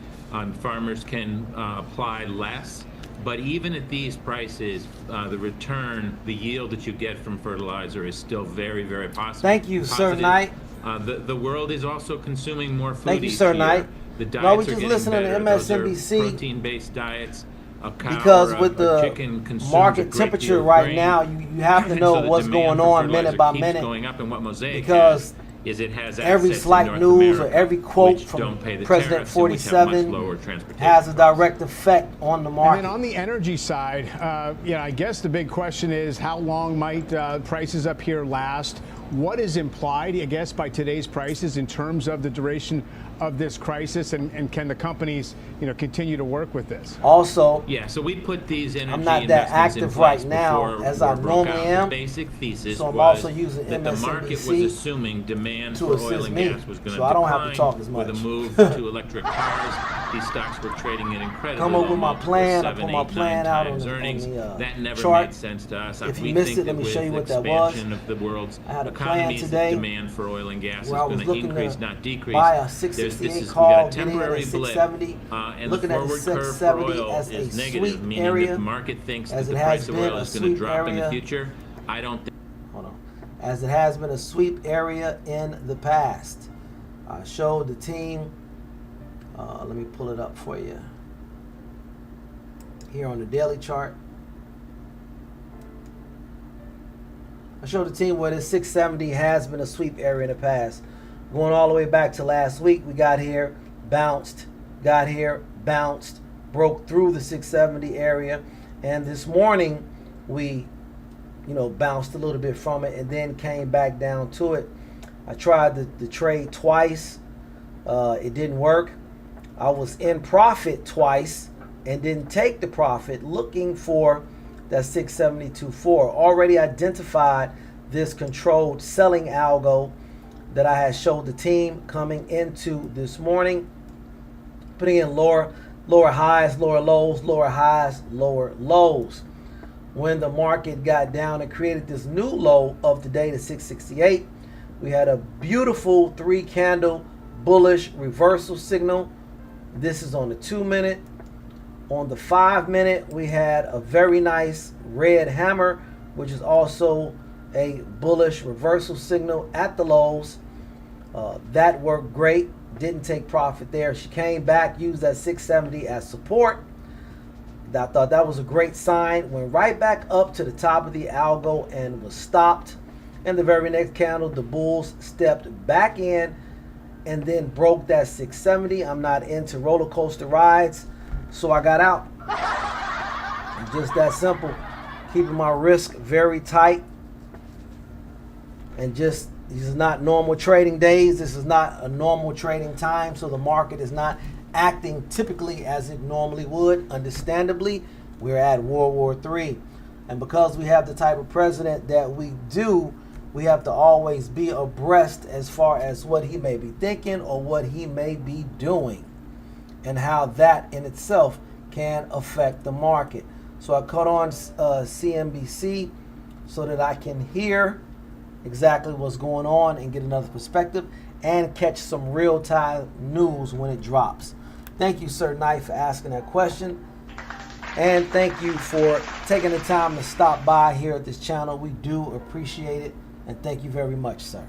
Farmers can apply less, but even at these prices, the return, the yield that you get from fertilizer is still very, very positive. Thank you, Sir Knight. The world is also consuming more food. Thank you, Sir Knight. The diets No, we are just getting listening better. to Those are MSNBC. protein-based diets. A cow Because or with a the chicken consumes a market great temperature deal of right grain. now, you have to And know so the what's demand going for on fertilizer minute by keeps minute. going up, and what Mosaic Because is it has every assets in slight North news or America every quote which from don't pay the President tariffs and which have much 47 lower transportation has a costs. direct effect on the And market. then on the energy side, I guess the big question is how long might prices up here last? What is implied, I guess, by today's prices in terms of the duration of this crisis, and can the companies, continue to work with this? Also, Yeah, so we put these energy I'm not that investments in active place right now before as war I broke normally out. am. The basic thesis So I'm was also using that the market was MSNBC assuming demand to for assist oil and me, gas was going so I don't have to decline talk as with a much. move to electric cars. These stocks were trading at incredibly Come up low with my multiples, plan. I 7, put my 8, plan 9 out on times the earnings. That never chart. made sense to us. If you We missed think it, let that me with show you what that expansion was. of the world's I had a plan economies, today demand for oil and gas is where I going was to looking increase, to not decrease. buy a We 668 got call, a get in at temporary a blip, 670, and looking the at the forward curve for 670 oil as a is negative, sweep meaning area, that the market thinks that as the it has price of been oil a is going to sweep drop in the area. future. I don't think. Hold on. As it has been a sweep area in the past. I showed the team. Let me pull it up for you. Here on the daily chart. I showed the team where this 670 has been a sweep area in the past. Going all the way back to last week, we got here, bounced, got here, bounced, broke through the 670 area. And this morning, we bounced a little bit from it and then came back down to it. I tried the trade twice. It didn't work. I was in profit twice and didn't take the profit, looking for that 672.4. Already identified this controlled selling algo that I had showed the team coming into this morning. Putting in lower highs, lower lows, lower highs, lower lows. When the market got down and created this new low of the day, the 668, we had a beautiful 3-candle bullish reversal signal. This is on the 2-minute. On the 5-minute, we had a very nice red hammer, which is also a bullish reversal signal at the lows. That worked great. Didn't take profit there. She came back, used that 670 as support. I thought that was a great sign. Went right back up to the top of the algo and was stopped. And the very next candle, the bulls stepped back in and then broke that 670. I'm not into roller coaster rides, so I got out. Just that simple. Keeping my risk very tight. And just, these are not normal trading days. This is not a normal trading time, so the market is not acting typically as it normally would. Understandably, we're at World War III. And because we have the type of president that we do, we have to always be abreast as far as what he may be thinking or what he may be doing, and how that in itself can affect the market. So I cut on CNBC so that I can hear exactly what's going on and get another perspective and catch some real-time news when it drops. Thank you, Sir Knight, for asking that question. And thank you for taking the time to stop by here at this channel. We do appreciate it. And thank you very much, sir.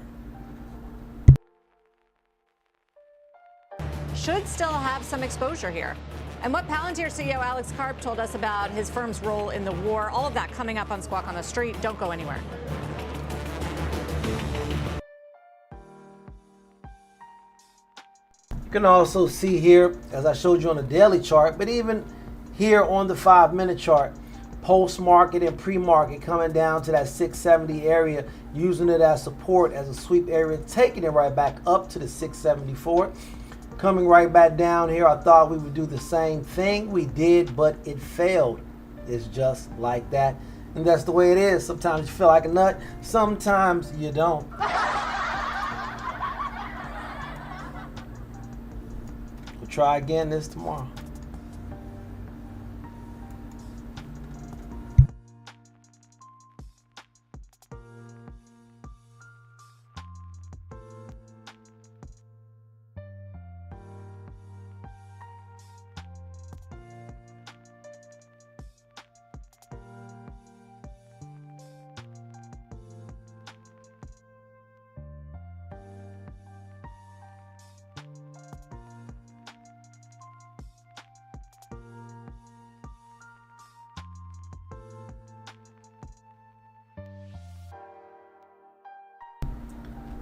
Should still have some exposure here. And what Palantir CEO Alex Karp told us about his firm's role in the war. All of that coming up on Squawk on the Street. Don't go anywhere. You can also see here, as I showed you on the daily chart, but even here on the 5-minute chart, post-market and pre-market coming down to that 670 area, using it as support, as a sweep area, taking it right back up to the 674. Coming right back down here, I thought we would do the same thing. We did, but it failed. It's just like that. And that's the way it is. Sometimes you feel like a nut, sometimes you don't. We'll try again this tomorrow.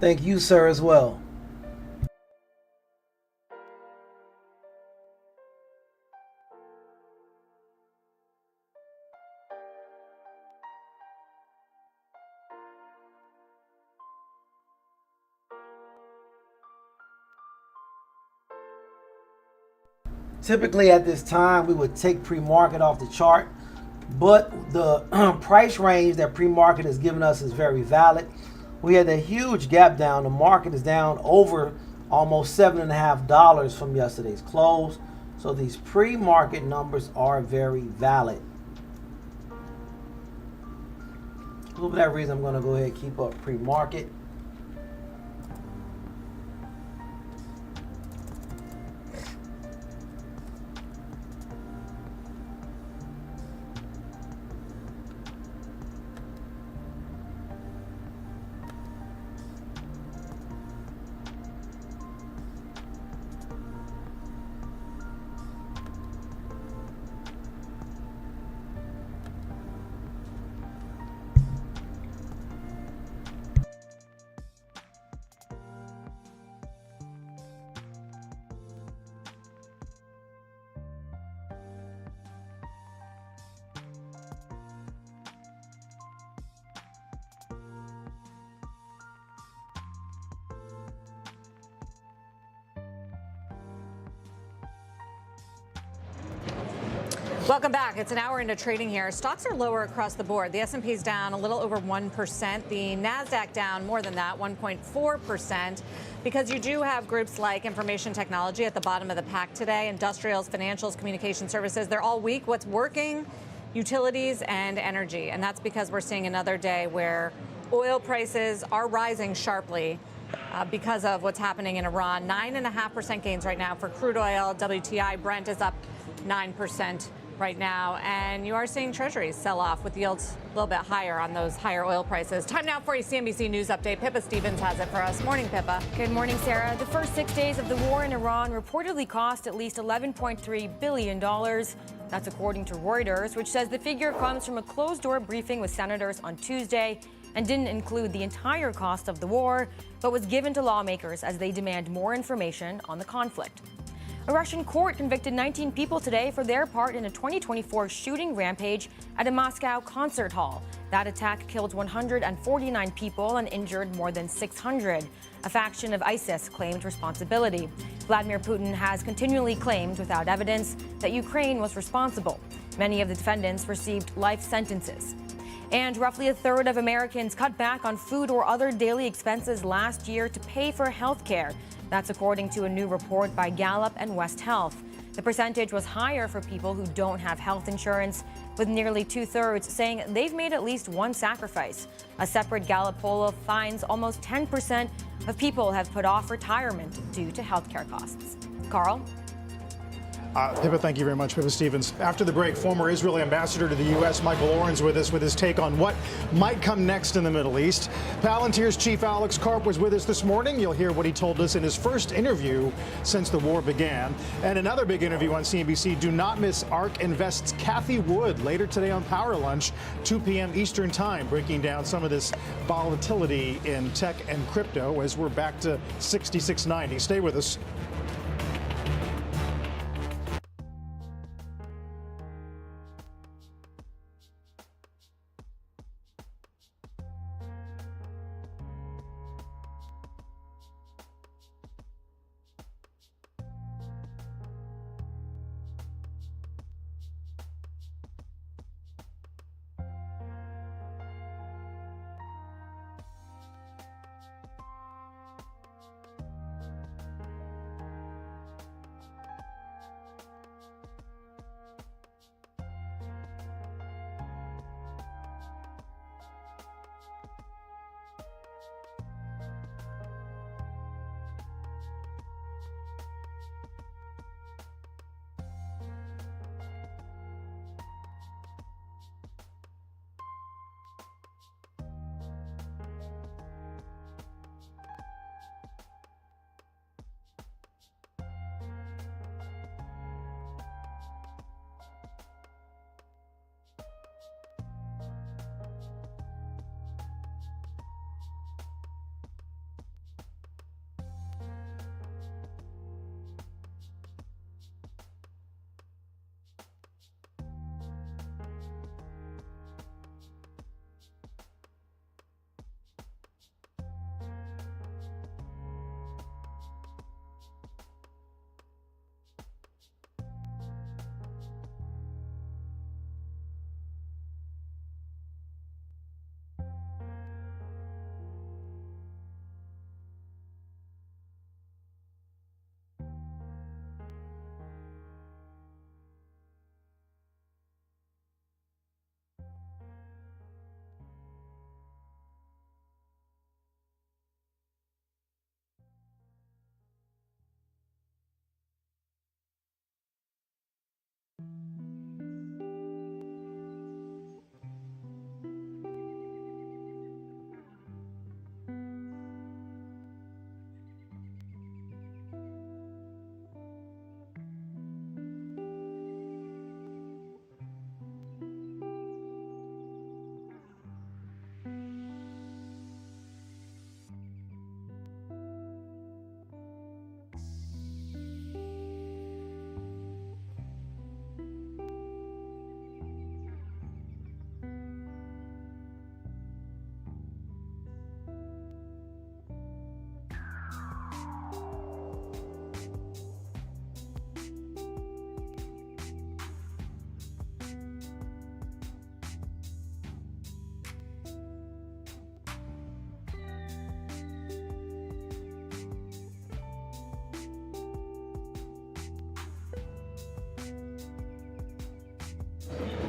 Thank you, sir, as well. Typically at this time, we would take pre-market off the chart, but the price range that pre-market has given us is very valid. We had a huge gap down. The market is down over almost $7.50 from yesterday's close. So these pre-market numbers are very valid. So for that reason, I'm going to go ahead and keep up pre-market. Welcome back. It's an hour into trading here. Stocks are lower across the board. The S&P is down a little over 1%. The NASDAQ down more than that, 1.4%, because you do have groups like information technology at the bottom of the pack today, industrials, financials, communication services. They're all weak. What's working? Utilities and energy. And that's because we're seeing another day where oil prices are rising sharply because of what's happening in Iran. 9.5% gains right now for crude oil. WTI Brent is up 9% right now, and you are seeing treasuries sell off with yields a little bit higher on those higher oil prices. Time now for a CNBC News update. Pippa Stevens has it for us. Morning, Pippa. Good morning, Sarah. The first 6 days of the war in Iran reportedly cost at least $11.3 billion. That's according to Reuters, which says the figure comes from a closed-door briefing with senators on Tuesday and didn't include the entire cost of the war, but was given to lawmakers as they demand more information on the conflict. A Russian court convicted 19 people today for their part in a 2024 shooting rampage at a Moscow concert hall. That attack killed 149 people and injured more than 600. A faction of ISIS claimed responsibility. Vladimir Putin has continually claimed, without evidence, that Ukraine was responsible. Many of the defendants received life sentences. And roughly a third of Americans cut back on food or other daily expenses last year to pay for health care. That's according to a new report by Gallup and West Health. The percentage was higher for people who don't have health insurance, with nearly two-thirds saying they've made at least one sacrifice. A separate Gallup poll finds almost 10% of people have put off retirement due to health care costs. Carl? Pippa, thank you very much, Pippa Stevens. After the break, former Israeli ambassador to the U.S., Michael Oren's with us with his take on what might come next in the Middle East. Palantir's chief Alex Karp was with us this morning. You'll hear what he told us in his first interview since the war began. And another big interview on CNBC. Do not miss ARK Invest's Kathy Wood later today on Power Lunch, 2 p.m. Eastern Time, breaking down some of this volatility in tech and crypto as we're back to 66.90. Stay with us.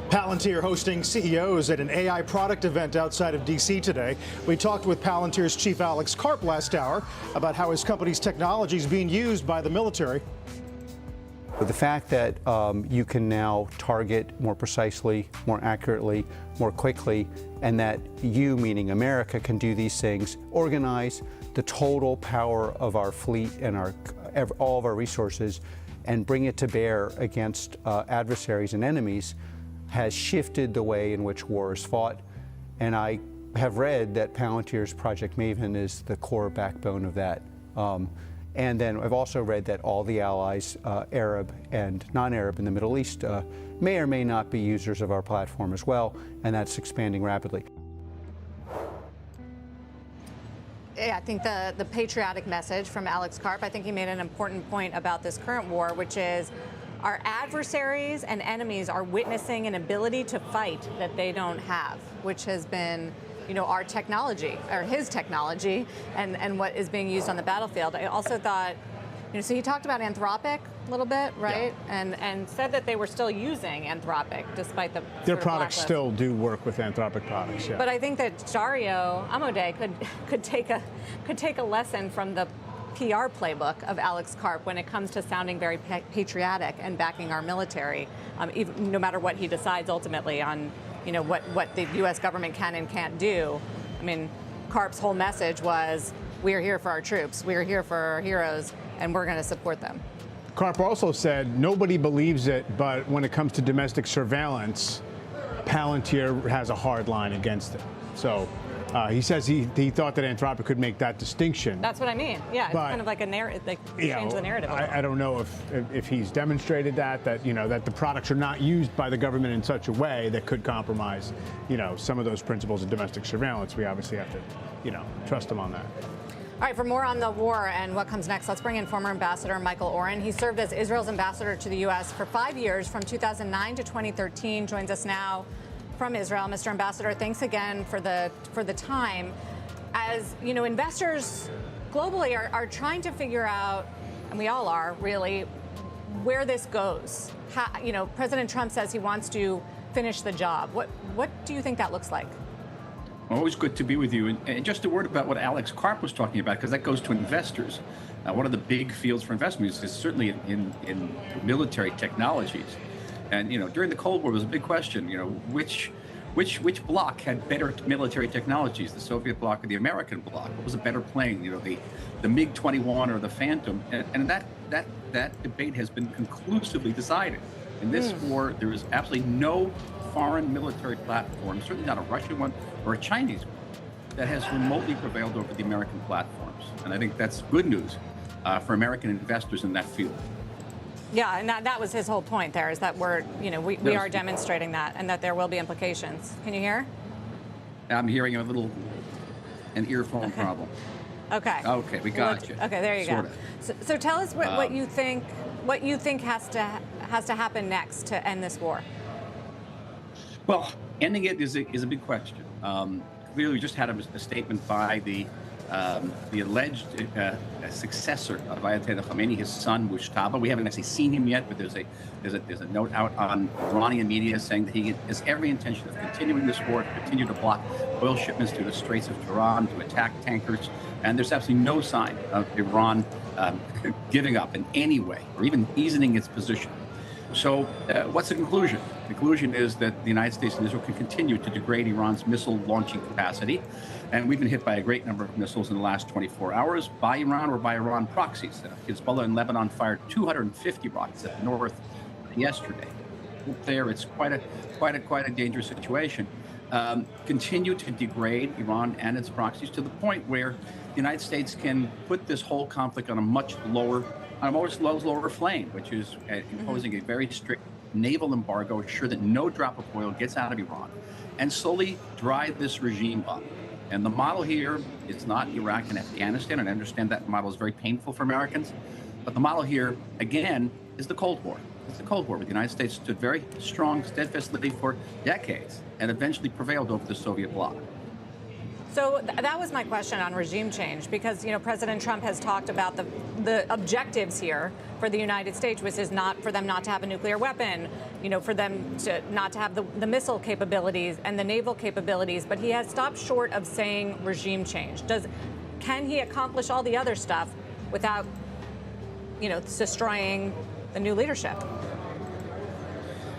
Palantir hosting CEOs at an AI product event outside of D.C. today. We talked with Palantir's chief Alex Karp last hour about how his company's technology is being used by the military. But the fact that you can now target more precisely, more accurately, more quickly, and that you, meaning America, can do these things, organize the total power of our fleet and all of our resources, and bring it to bear against adversaries and enemies, has shifted the way in which war is fought. And I have read that Palantir's Project Maven is the core backbone of that. And then I've also read that all the allies, Arab and non-Arab in the Middle East, may or may not be users of our platform as well, and that's expanding rapidly. I think the patriotic message from Alex Karp, I think he made an important point about this current war, which is our adversaries and enemies are witnessing an ability to fight that they don't have, which has been, our technology, or his technology, and what is being used on the battlefield. I also thought, so he talked about Anthropic a little bit, right? Yeah. And said that they were still using Anthropic despite the their products still do work with Anthropic products. Yeah. But I think that Dario Amodei could take a lesson from the PR playbook of Alex Karp when it comes to sounding very patriotic and backing our military, even, no matter what he decides ultimately on, what the U.S. government can and can't do. I mean, Karp's whole message was, we are here for our troops, we are here for our heroes, and we're going to support them. Karp also said nobody believes it, but when it comes to domestic surveillance, Palantir has a hard line against it. So he says he thought that Anthropic could make that distinction. That's what I mean. Yeah, it's kind of like a narrative, change the narrative. I don't know if he's demonstrated that that the products are not used by the government in such a way that could compromise, some of those principles of domestic surveillance. We obviously have to, trust him on that. All right, for more on the war and what comes next, let's bring in former Ambassador Michael Oren. He served as Israel's ambassador to the U.S. for 5 years, from 2009 to 2013. Joins us now from Israel. Mr. Ambassador, thanks again for the time. As investors globally are trying to figure out, and we all are really, where this goes. President Trump says he wants to finish the job. What do you think that looks like? Always good to be with you. And just a word about what Alex Karp was talking about, because that goes to investors. One of the big fields for investment is certainly in military technologies. And, during the Cold War, there was a big question, which bloc had better military technologies, the Soviet bloc or the American bloc? What was a better plane, the MiG-21 or the Phantom? And that debate has been conclusively decided. In this war, there is absolutely no foreign military platform, certainly not a Russian one or a Chinese one, that has remotely prevailed over the American platforms. And I think that's good news for American investors in that field. Yeah, and that was his whole point there, is that we are demonstrating that, and that there will be implications. Can you hear? I'm hearing an earphone problem. Okay. Okay, we got you. Okay, there you go. So tell us what you think has to happen next to end this war. Well, ending it is a big question. Clearly, we just had a statement by the alleged successor of Ayatollah Khamenei, his son Mujtaba. We haven't actually seen him yet, but there's a note out on Iranian media saying that he has every intention of continuing this war, to continue to block oil shipments through the Straits of Tehran, to attack tankers, and there's absolutely no sign of Iran giving up in any way, or even easing its position. So what's the conclusion? The conclusion is that the United States and Israel can continue to degrade Iran's missile launching capacity. And we've been hit by a great number of missiles in the last 24 hours by Iran or by Iran proxies. Hezbollah in Lebanon fired 250 rockets at the north yesterday. There, it's quite a dangerous situation. Continue to degrade Iran and its proxies to the point where the United States can put this whole conflict on a much lower flame, which is imposing a very strict naval embargo, ensure that no drop of oil gets out of Iran, and slowly drive this regime up. And the model here is not Iraq and Afghanistan, and I understand that model is very painful for Americans, but the model here, again, is the Cold War. It's the Cold War, where the United States stood very strong, steadfastly for decades, and eventually prevailed over the Soviet bloc. So that was my question on regime change, because President Trump has talked about the objectives here for the United States, which is not for them not to have a nuclear weapon, for them to not to have the missile capabilities and the naval capabilities, but he has stopped short of saying regime change. Can he accomplish all the other stuff without destroying the new leadership?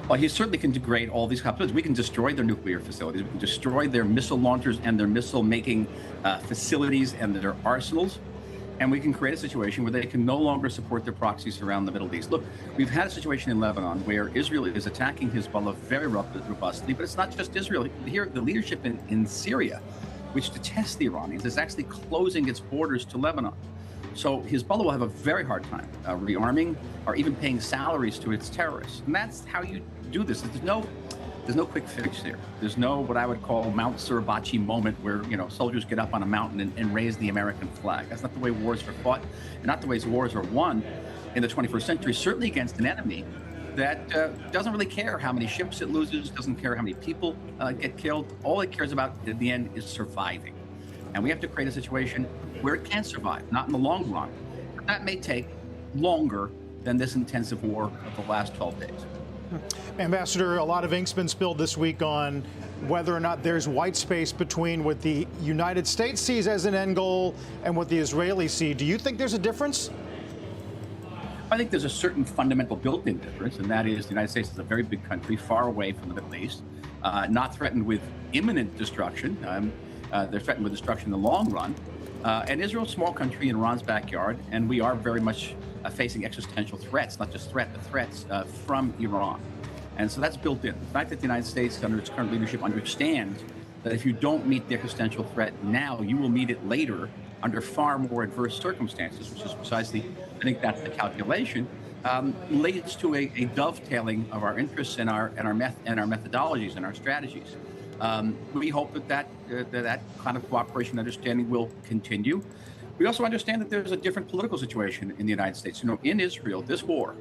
Well, he certainly can degrade all these capabilities. We can destroy their nuclear facilities. We can destroy their missile launchers and their missile-making facilities and their arsenals. And we can create a situation where they can no longer support their proxies around the Middle East. Look, we've had a situation in Lebanon where Israel is attacking Hezbollah very robustly, but it's not just Israel. Here, the leadership in Syria, which detests the Iranians, is actually closing its borders to Lebanon. So Hezbollah will have a very hard time rearming or even paying salaries to its terrorists. And that's how you do this. There's There's no quick fix here. There's no what I would call Mount Suribachi moment where, soldiers get up on a mountain and raise the American flag. That's not the way wars are fought, and not the way wars are won in the 21st century, certainly against an enemy that doesn't really care how many ships it loses, doesn't care how many people get killed. All it cares about at the end is surviving. And we have to create a situation where it can survive, not in the long run. But that may take longer than this intensive war of the last 12 days. Ambassador, a lot of ink's been spilled this week on whether or not there's white space between what the United States sees as an end goal and what the Israelis see. Do you think there's a difference? I think there's a certain fundamental built-in difference, and that is the United States is a very big country, far away from the Middle East, not threatened with imminent destruction. They're threatened with destruction in the long run. And Israel's a small country in Iran's backyard, and we are very much facing existential threats, not just threats from Iran. And so that's built in. The fact that the United States, under its current leadership, understands that if you don't meet the existential threat now, you will meet it later under far more adverse circumstances, which is precisely, I think that's the calculation, leads to a dovetailing of our interests and our methodologies and our strategies. We hope that kind of cooperation and understanding will continue. We also understand that there's a different political situation in the United States. In Israel, this war,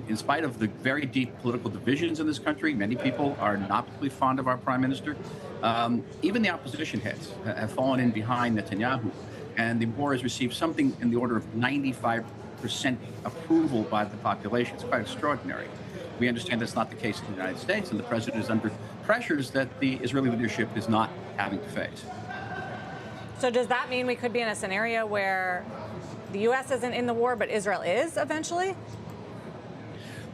in spite of the very deep political divisions in this country, many people are not particularly fond of our prime minister. Even the opposition heads have fallen in behind Netanyahu, and the war has received something in the order of 95% approval by the population. It's quite extraordinary. We understand that's not the case in the United States, and the president is under pressures that the Israeli leadership is not having to face. So does that mean we could be in a scenario where the U.S. isn't in the war, but Israel is eventually?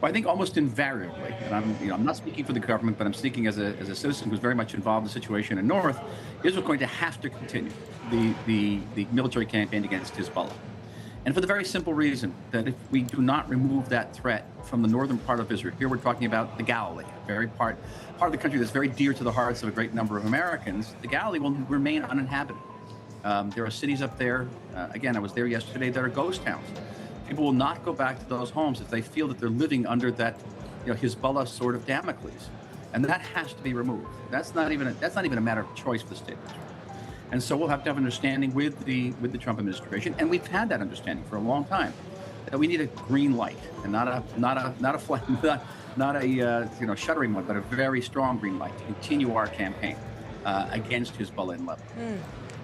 Well, I think almost invariably, and I'm not speaking for the government, but I'm speaking as a citizen who's very much involved in the situation in North, Israel's going to have to continue the military campaign against Hezbollah. And for the very simple reason that if we do not remove that threat from the northern part of Israel, here we're talking about the Galilee, very part of the country that's very dear to the hearts of a great number of Americans, the Galilee will remain uninhabited. There are cities up there, again, I was there yesterday, that are ghost towns. People will not go back to those homes if they feel that they're living under that, Hezbollah sword of Damocles, and that has to be removed. That's not even a matter of choice for the state of Israel. And so we'll have to have understanding with the Trump administration, and we've had that understanding for a long time, that we need a green light and not a shuddering one, but a very strong green light to continue our campaign against Hezbollah in Lebanon.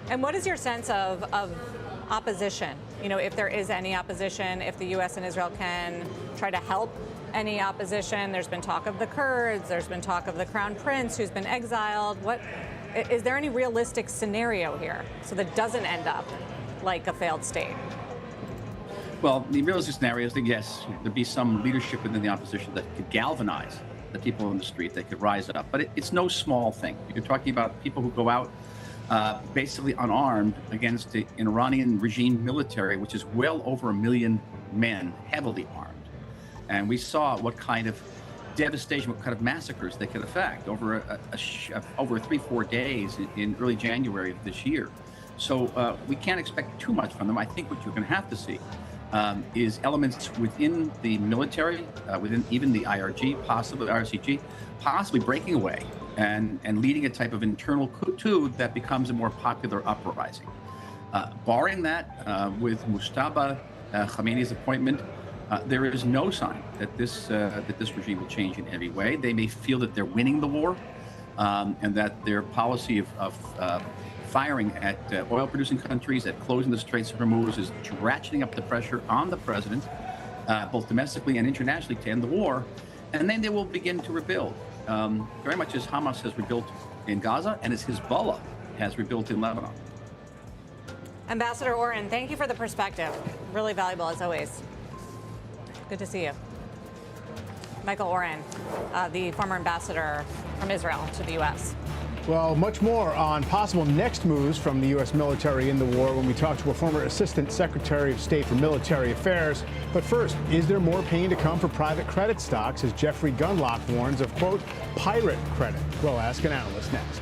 And what is your sense of opposition? If there is any opposition, if the U.S. and Israel can try to help any opposition. There's been talk of the Kurds. There's been talk of the Crown Prince who's been exiled. Is there any realistic scenario here so that it doesn't end up like a failed state? Well, the realistic scenario is that, yes, there'd be some leadership within the opposition that could galvanize the people in the street, that could rise up. But it's no small thing. You're talking about people who go out basically unarmed against an Iranian regime military, which is well over 1 million men, heavily armed. And we saw what kind of devastation, what kind of massacres they could effect over over 3-4 days in early January of this year. So we can't expect too much from them. I think what you're going to have to see is elements within the military, within even the IRGC, possibly breaking away and leading a type of internal coup that becomes a more popular uprising. Barring that, with Mustafa Khamenei's appointment, there is no sign that this regime will change in any way. They may feel that they're winning the war, and that their policy of firing at oil-producing countries, at closing the Straits of Hormuz, is ratcheting up the pressure on the president, both domestically and internationally, to end the war. And then they will begin to rebuild, very much as Hamas has rebuilt in Gaza and as Hezbollah has rebuilt in Lebanon. Ambassador Oren, thank you for the perspective. Really valuable, as always. Good to see you. Michael Oren, the former ambassador from Israel to the U.S. Well, much more on possible next moves from the U.S. military in the war when we talk to a former Assistant Secretary of State for Military Affairs. But first, is there more pain to come for private credit stocks as Jeffrey Gundlach warns of, quote, pirate credit? We'll ask an analyst next.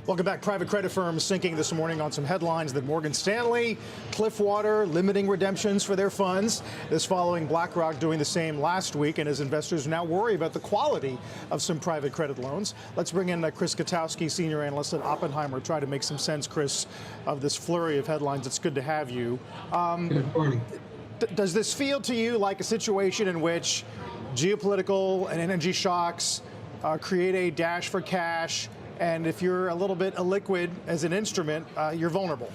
Welcome back. Private credit firms sinking this morning on some headlines that Morgan Stanley, Cliffwater limiting redemptions for their funds. This following BlackRock doing the same last week, and as investors now worry about the quality of some private credit loans. Let's bring in Chris Katowski, senior analyst at Oppenheimer, try to make some sense, Chris, of this flurry of headlines. It's good to have you. Good morning. Does this feel to you like a situation in which geopolitical and energy shocks create a dash for cash? And if you're a little bit illiquid as an instrument, you're vulnerable?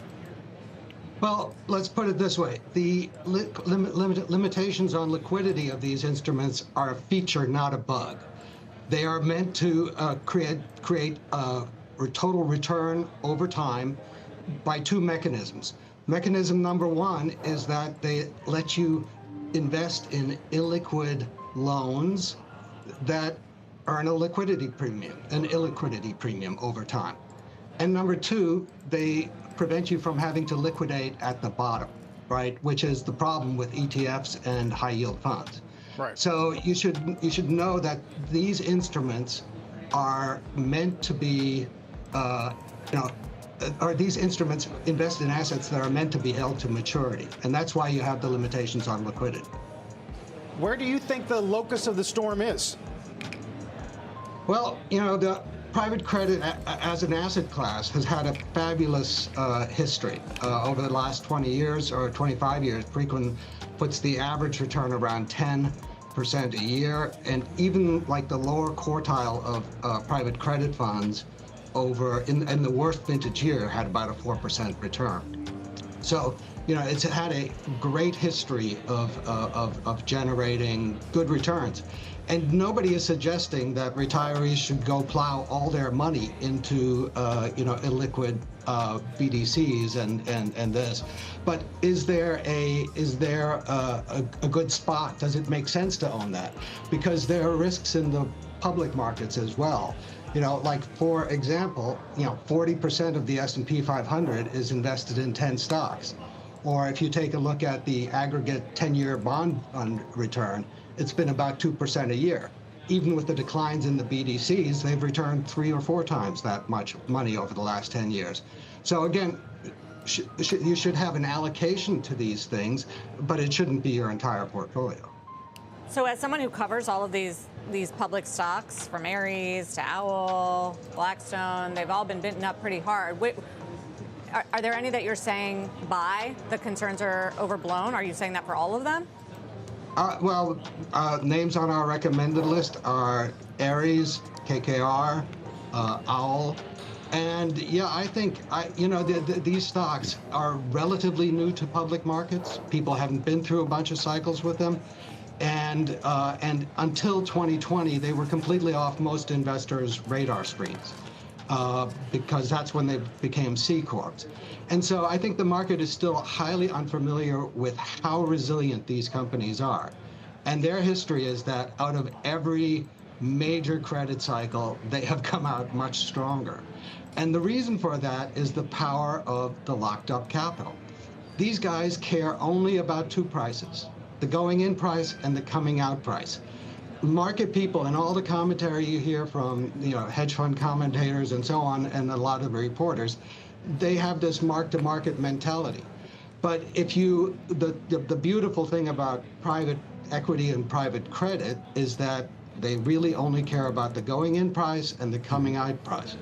Well, let's put it this way. The limitations on liquidity of these instruments are a feature, not a bug. They are meant to create a total return over time by two mechanisms. Mechanism number one is that they let you invest in illiquid loans that earn a liquidity premium, an illiquidity premium over time. And number two, they prevent you from having to liquidate at the bottom, right? Which is the problem with ETFs and high yield funds. Right. So you should know that these instruments are meant to be, or these instruments invest in assets that are meant to be held to maturity. And that's why you have the limitations on liquidity. Where do you think the locus of the storm is? Well, the private credit as an asset class has had a fabulous history over the last 20 years or 25 years. Preqin puts the average return around 10% a year, and even like the lower quartile of private credit funds in the worst vintage year had about a 4% return. So, it's had a great history of generating good returns. And nobody is suggesting that retirees should go plow all their money into, illiquid BDCs and this. But is there a good spot? Does it make sense to own that? Because there are risks in the public markets as well. Like for example, 40% of the S&P 500 is invested in 10 stocks. Or if you take a look at the aggregate 10-year bond fund return, it's been about 2% a year. Even with the declines in the BDCs, they've returned 3 or 4 times that much money over the last 10 years. So again, you should have an allocation to these things, but it shouldn't be your entire portfolio. So as someone who covers all of these public stocks, from Ares to Owl, Blackstone, they've all been bitten up pretty hard. Are there any that you're saying buy? The concerns are overblown? Are you saying that for all of them? Names on our recommended list are Ares, KKR, Owl, and yeah, I think these stocks are relatively new to public markets. People haven't been through a bunch of cycles with them, and until 2020, they were completely off most investors' radar screens. Because that's when they became C Corps. And so I think the market is still highly unfamiliar with how resilient these companies are. And their history is that out of every major credit cycle, they have come out much stronger. And the reason for that is the power of the locked up capital. These guys care only about two prices, the going in price and the coming out price. Market people and all the commentary you hear from hedge fund commentators and so on, and a lot of reporters, they have this mark-to-market mentality. But the beautiful thing about private equity and private credit is that they really only care about the going in price and the coming out price.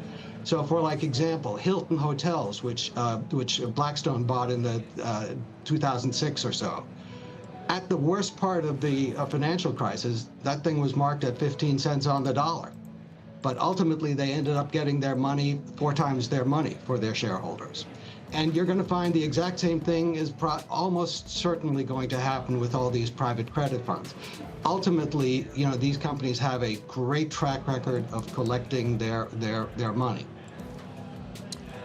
So for example, Hilton Hotels, which Blackstone bought in the 2006 or so. At the worst part of the financial crisis, that thing was marked at 15 cents on the dollar. But ultimately, they ended up getting their money, 4 times their money for their shareholders. And you're going to find the exact same thing is almost certainly going to happen with all these private credit funds. Ultimately, these companies have a great track record of collecting their money.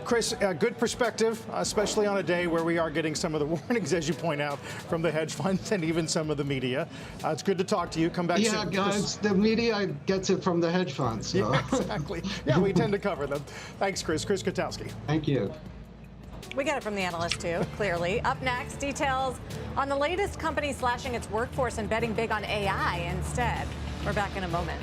Chris, good perspective, especially on a day where we are getting some of the warnings, as you point out, from the hedge funds and even some of the media. It's good to talk to you. Come back soon. Yeah, guys, the media gets it from the hedge funds. So. Yeah, exactly. Yeah, we tend to cover them. Thanks, Chris. Chris Katowski. Thank you. We get it from the analyst, too, clearly. Up next, details on the latest company slashing its workforce and betting big on AI instead. We're back in a moment.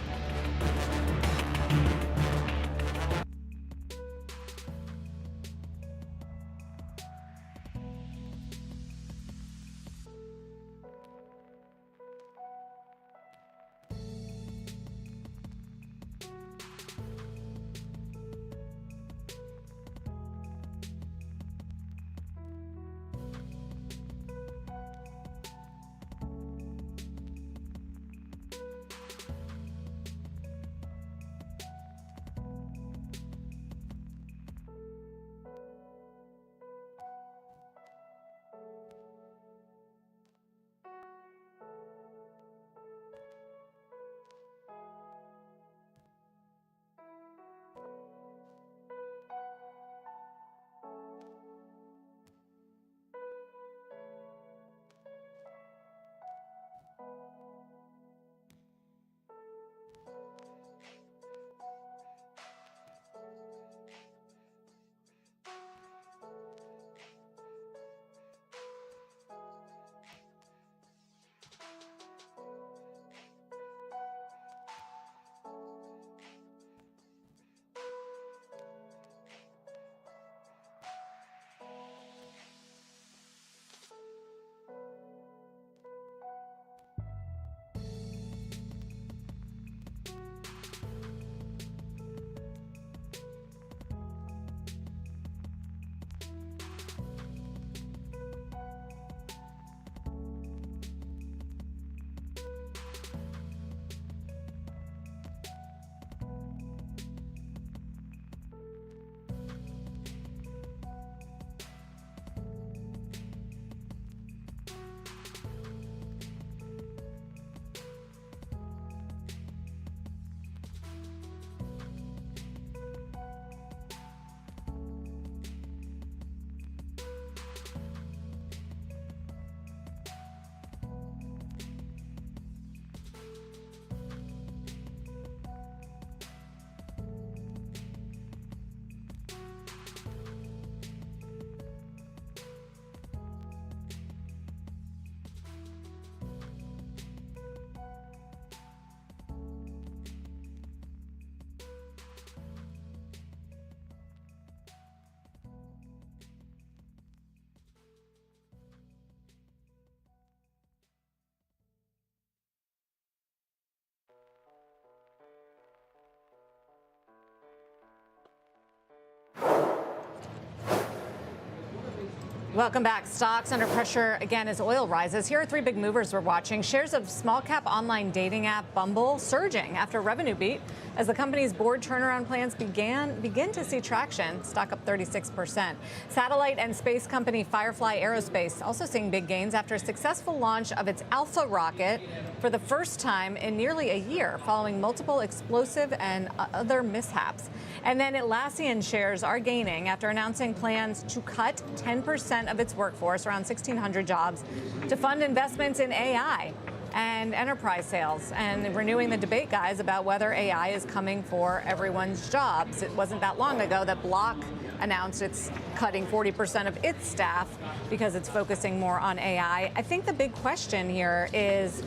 Welcome back. Stocks under pressure again as oil rises. Here are three big movers we're watching. Shares of small cap online dating app Bumble surging after revenue beat as the company's board turnaround plans begin to see traction. Stock up 36%. Satellite and space company Firefly Aerospace also seeing big gains after a successful launch of its Alpha rocket for the first time in nearly a year following multiple explosive and other mishaps. And then Atlassian shares are gaining after announcing plans to cut 10% of its workforce, around 1,600 jobs, to fund investments in AI and enterprise sales, and renewing the debate, guys, about whether AI is coming for everyone's jobs. It wasn't that long ago that Block announced it's cutting 40% of its staff because it's focusing more on AI. I think the big question here is,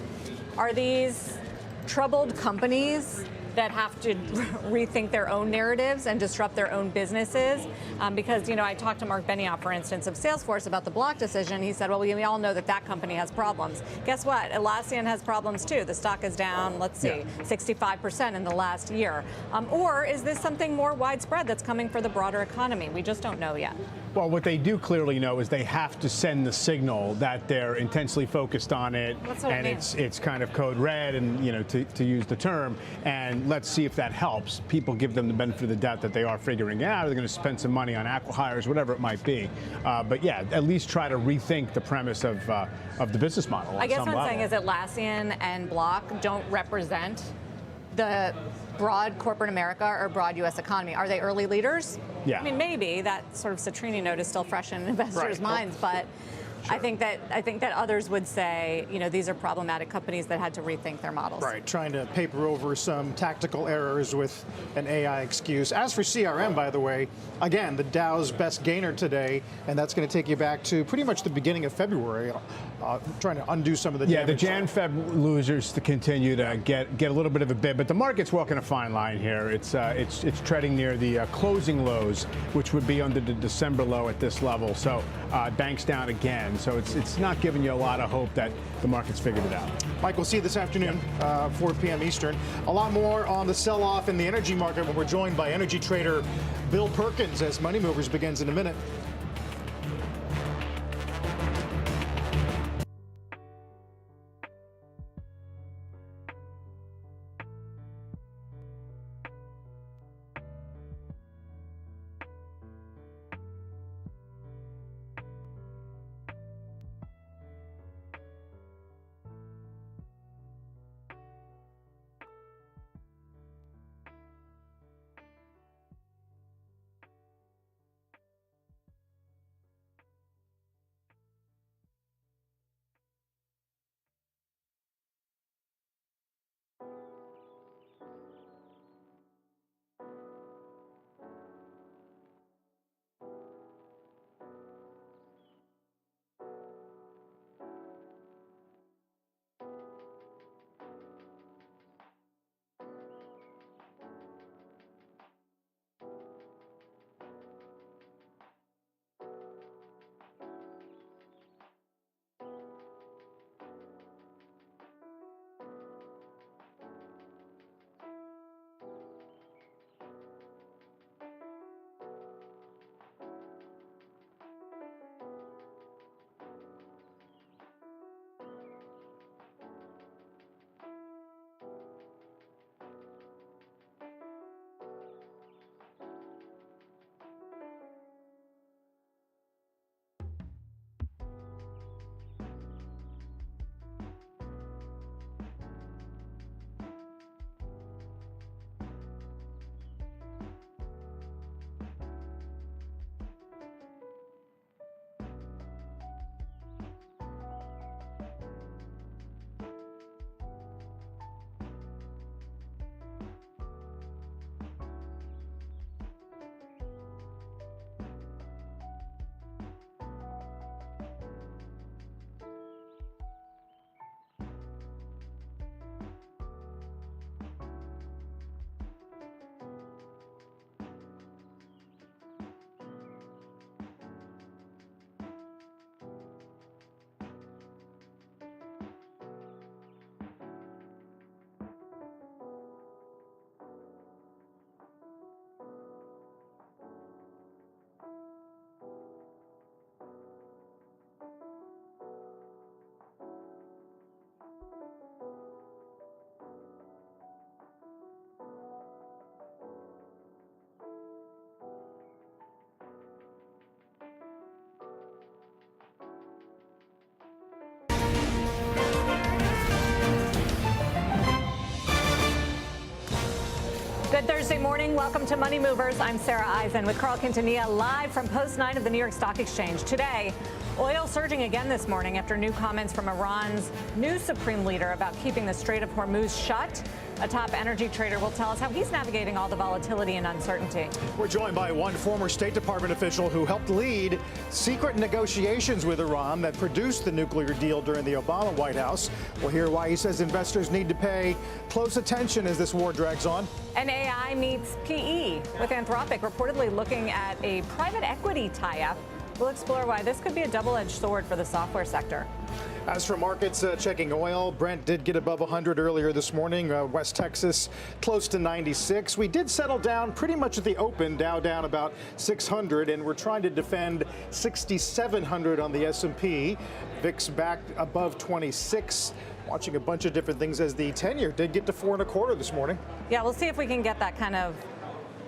are these troubled companies that have to rethink their own narratives and disrupt their own businesses? Because, I talked to Mark Benioff, for instance, of Salesforce about the Block decision. He said, well, we all know that company has problems. Guess what? Atlassian has problems too. The stock is down, let's see, 65% in the last year. Or is this something more widespread that's coming for the broader economy? We just don't know yet. Well, what they do clearly know is they have to send the signal that they're intensely focused on it, and it's kind of code red, and to use the term, and let's see if that helps. People give them the benefit of the doubt that they are figuring out, they're going to spend some money on acqui-hires, whatever it might be. But yeah, at least try to rethink the premise of the business model. I guess what I'm saying is Atlassian and Block don't represent the broad corporate America or broad U.S. economy. Are they early leaders? Yeah. I mean, maybe that sort of Citrini note is still fresh in investors' minds, but sure. I think that others would say, these are problematic companies that had to rethink their models. Right, trying to paper over some tactical errors with an AI excuse. As for CRM, by the way, again, the Dow's best gainer today, and that's going to take you back to pretty much the beginning of February, trying to undo some of the damage. The Jan-Feb losers to continue to get a little bit of a bid, but the market's walking a fine line here. It's treading near the closing lows, which would be under the December low at this level. So banks down again. So it's not giving you a lot of hope that the market's figured it out. Mike, we'll see you this afternoon, 4 p.m. Eastern. A lot more on the sell-off in the energy market when we're joined by energy trader Bill Perkins as Money Movers begins in a minute. Thursday morning. Welcome to Money Movers. I'm Sarah Eisen with Carl Quintanilla live from Post 9 of the New York Stock Exchange. Today, oil surging again this morning after new comments from Iran's new supreme leader about keeping the Strait of Hormuz shut. A top energy trader will tell us how he's navigating all the volatility and uncertainty. We're joined by one former State Department official who helped lead secret negotiations with Iran that produced the nuclear deal during the Obama White House. We'll hear why he says investors need to pay close attention as this war drags on. And AI meets PE, with Anthropic reportedly looking at a private equity tie-up. We'll explore why this could be a double-edged sword for the software sector. As for markets, checking oil, Brent did get above 100 earlier this morning. West Texas close to 96. We did settle down pretty much at the open, Dow down about 600, and we're trying to defend 6,700 on the S&P. VIX back above 26. Watching a bunch of different things as the 10-year did get to 4.25 this morning. Yeah, we'll see if we can get that kind of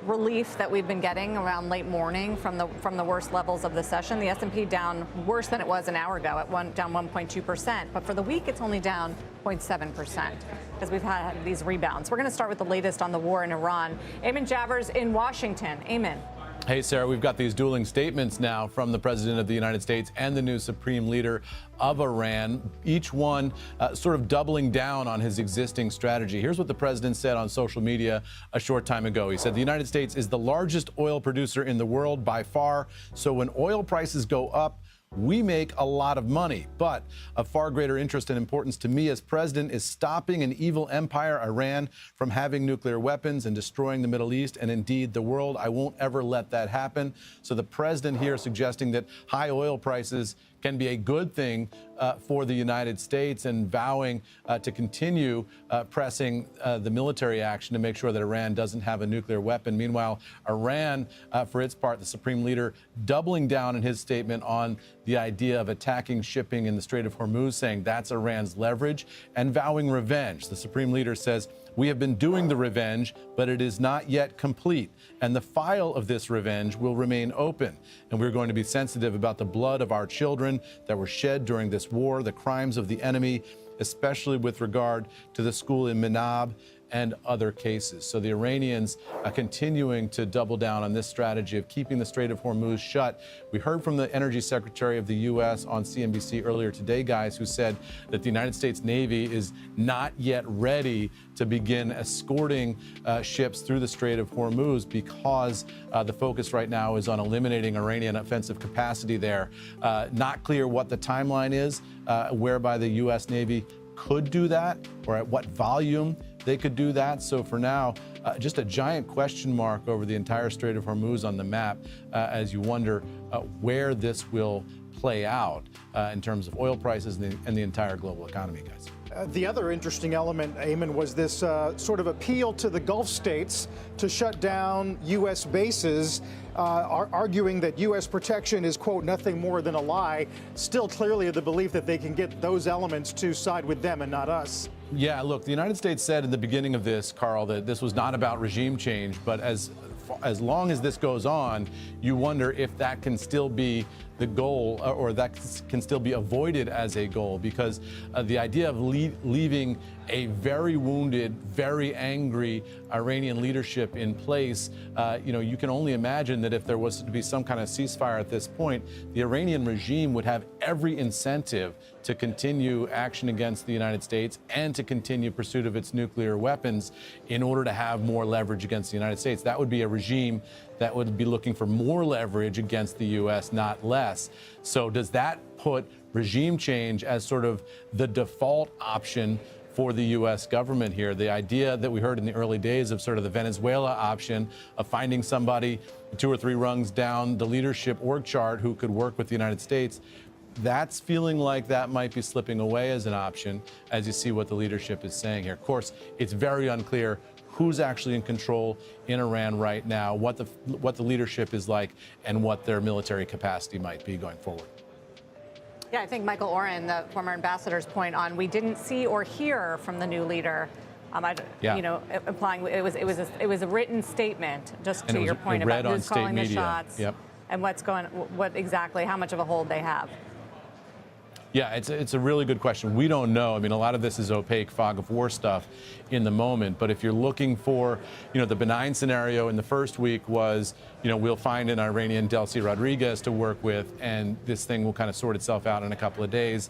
relief that we've been getting around late morning from the worst levels of the session. The S&P down worse than it was an hour ago, down 1.2%. But for the week, it's only down 0.7% because we've had these rebounds. We're going to start with the latest on the war in Iran. Eamon Javers in Washington. Eamon. Hey, Sarah, we've got these dueling statements now from the President of the United States and the new Supreme Leader of Iran, each one sort of doubling down on his existing strategy. Here's what the President said on social media a short time ago. He said, the United States is the largest oil producer in the world by far, so when oil prices go up, we make a lot of money, but of far greater interest and importance to me as president is stopping an evil empire, Iran, from having nuclear weapons and destroying the Middle East and indeed the world. I won't ever let that happen. So the president here suggesting that high oil prices can be a good thing for the United States and vowing to continue pressing the military action to make sure that Iran doesn't have a nuclear weapon. Meanwhile, Iran, for its part, the Supreme Leader doubling down in his statement on the idea of attacking shipping in the Strait of Hormuz, saying that's Iran's leverage and vowing revenge. The Supreme Leader says, we have been doing the revenge, but it is not yet complete. And the file of this revenge will remain open. And we're going to be sensitive about the blood of our children that were shed during this war, the crimes of the enemy, especially with regard to the school in Manab and other cases. So the Iranians are continuing to double down on this strategy of keeping the Strait of Hormuz shut. We heard from the Energy Secretary of the U.S. on CNBC earlier today, guys, who said that the United States Navy is not yet ready to begin escorting ships through the Strait of Hormuz because the focus right now is on eliminating Iranian offensive capacity there. Not clear what the timeline is whereby the U.S. Navy could do that or at what volume they could do that. So for now, just a giant question mark over the entire Strait of Hormuz on the map as you wonder where this will play out in terms of oil prices and the entire global economy, guys. The other interesting element, Eamon, was this sort of appeal to the Gulf states to shut down U.S. bases, arguing that U.S. protection is, quote, nothing more than a lie, still clearly of the belief that they can get those elements to side with them and not us. Yeah, look, the United States said in the beginning of this, Carl, that this was not about regime change, but as long as this goes on, you wonder if that can still be the goal or that can still be avoided as a goal, because the idea of leaving a very wounded, very angry Iranian leadership in place, you can only imagine that if there was to be some kind of ceasefire at this point, the Iranian regime would have every incentive to continue action against the United States and to continue pursuit of its nuclear weapons in order to have more leverage against the United States. That would be a regime that would be looking for more leverage against the U.S., not less. So does that put regime change as sort of the default option for the U.S. government here? The idea that we heard in the early days of sort of the Venezuela option of finding somebody 2 or 3 rungs down the leadership org chart who could work with the United States, that's feeling like that might be slipping away as an option as you see what the leadership is saying here. Of course, it's very unclear who's actually in control in Iran right now, what the leadership is like, and what their military capacity might be going forward. Yeah, I think Michael Oren, the former ambassador's point on we didn't see or hear from the new leader, implying it was a written statement, just to your point about who's calling the shots and how much of a hold they have. Yeah, it's a really good question. We don't know. I mean, a lot of this is opaque fog of war stuff in the moment. But if you're looking for, the benign scenario in the first week was, we'll find an Iranian Delcy Rodriguez to work with, and this thing will kind of sort itself out in a couple of days.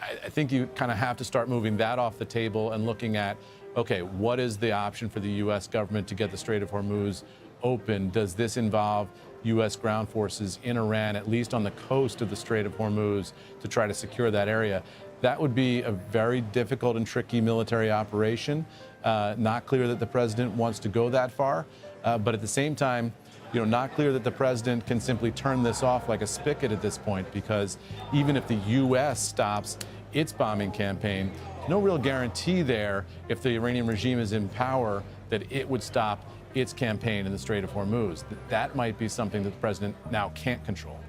I think you kind of have to start moving that off the table and looking at, okay, what is the option for the U.S. government to get the Strait of Hormuz open? Does this involve U.S. ground forces in Iran, at least on the coast of the Strait of Hormuz, to try to secure that area? That would be a very difficult and tricky military operation. Not clear that the president wants to go that far, but at the same time, not clear that the president can simply turn this off like a spigot at this point, because even if the U.S. stops its bombing campaign, no real guarantee there, if the Iranian regime is in power, that it would stop its campaign in the Strait of Hormuz. That might be something that the president now can't control.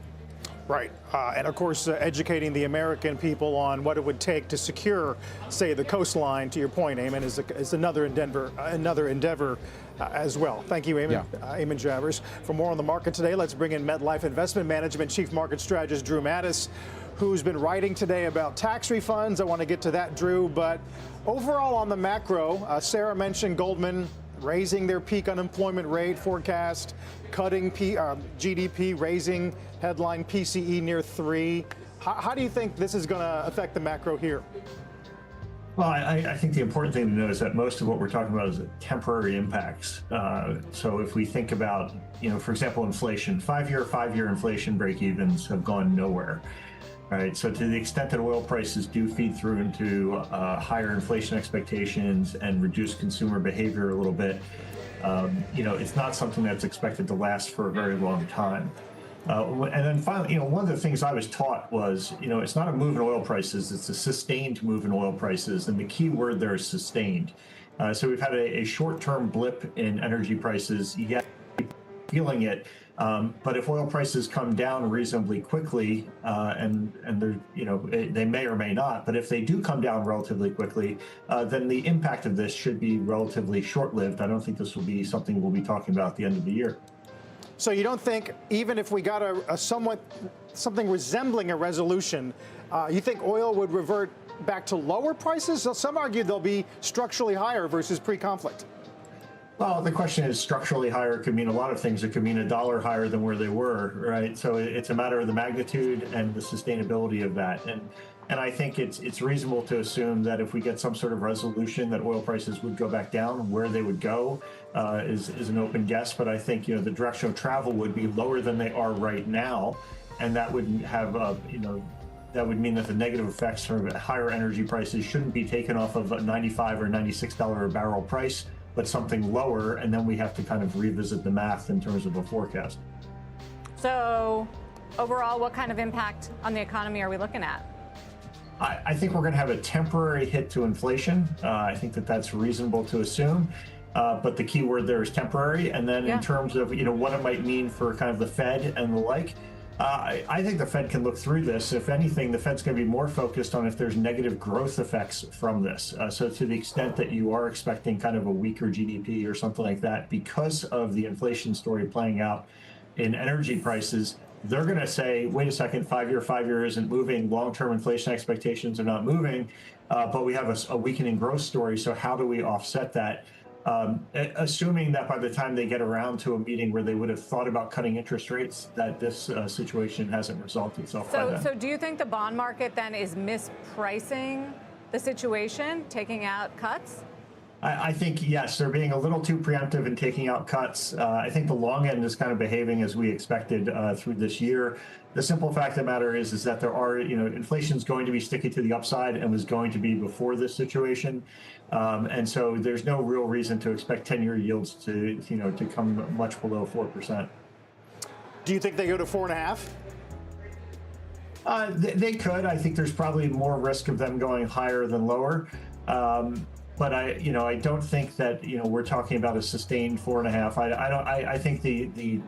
Right. And of course, educating the American people on what it would take to secure, say, the coastline, to your point, Eamon, is another endeavor as well. Thank you, Eamon. Yeah. Eamon Javers. For more on the market today, let's bring in MetLife Investment Management Chief Market Strategist Drew Mattis, who's been writing today about tax refunds. I want to get to that, Drew. But overall on the macro, Sarah mentioned Goldman raising their peak unemployment rate forecast, cutting GDP, raising headline PCE near 3. How do you think this is going to affect the macro here? Well, I think the important thing to know is that most of what we're talking about is temporary impacts. So if we think about, for example, inflation, five-year inflation break-evens have gone nowhere. Right. So to the extent that oil prices do feed through into higher inflation expectations and reduce consumer behavior a little bit, it's not something that's expected to last for a very long time. And then finally, one of the things I was taught was, it's not a move in oil prices, it's a sustained move in oil prices. And the key word there is sustained. So we've had a short-term blip in energy prices, yet feeling it. But if oil prices come down reasonably quickly, and they may or may not, but if they do come down relatively quickly, then the impact of this should be relatively short-lived. I don't think this will be something we'll be talking about at the end of the year. So you don't think, even if we got something resembling a resolution, you think oil would revert back to lower prices? Some argue they'll be structurally higher versus pre-conflict. Well, the question is, structurally higher could mean a lot of things. It could mean $1 higher than where they were, right? So it's a matter of the magnitude and the sustainability of that. And I think it's reasonable to assume that if we get some sort of resolution that oil prices would go back down. Where they would go is an open guess. But I think, the direction of travel would be lower than they are right now. And that would have, that would mean that the negative effects from higher energy prices shouldn't be taken off of a $95 or $96 a barrel price, but something lower, and then we have to kind of revisit the math in terms of a forecast. So overall, what kind of impact on the economy are we looking at? I think we're going to have a temporary hit to inflation. I think that's reasonable to assume. But the key word there is temporary. And then in terms of, what it might mean for kind of the Fed and the like, I think the Fed can look through this. If anything, the Fed's going to be more focused on if there's negative growth effects from this. So to the extent that you are expecting kind of a weaker GDP or something like that because of the inflation story playing out in energy prices, they're going to say, wait a second, five-year isn't moving. Long-term inflation expectations are not moving, but we have a weakening growth story. So how do we offset that? Assuming that by the time they get around to a meeting where they would have thought about cutting interest rates, that this situation hasn't resolved itself by then. So do you think the bond market then is mispricing the situation, taking out cuts? I think, yes, they're being a little too preemptive in taking out cuts. I think the long end is kind of behaving as we expected through this year. The simple fact of the matter is that there are, inflation is going to be sticky to the upside and was going to be before this situation. And so there's no real reason to expect 10-year yields to come much below 4%. Do you think they go to 4.5? They could. I think there's probably more risk of them going higher than lower. But I don't think that we're talking about a sustained 4.5. I think the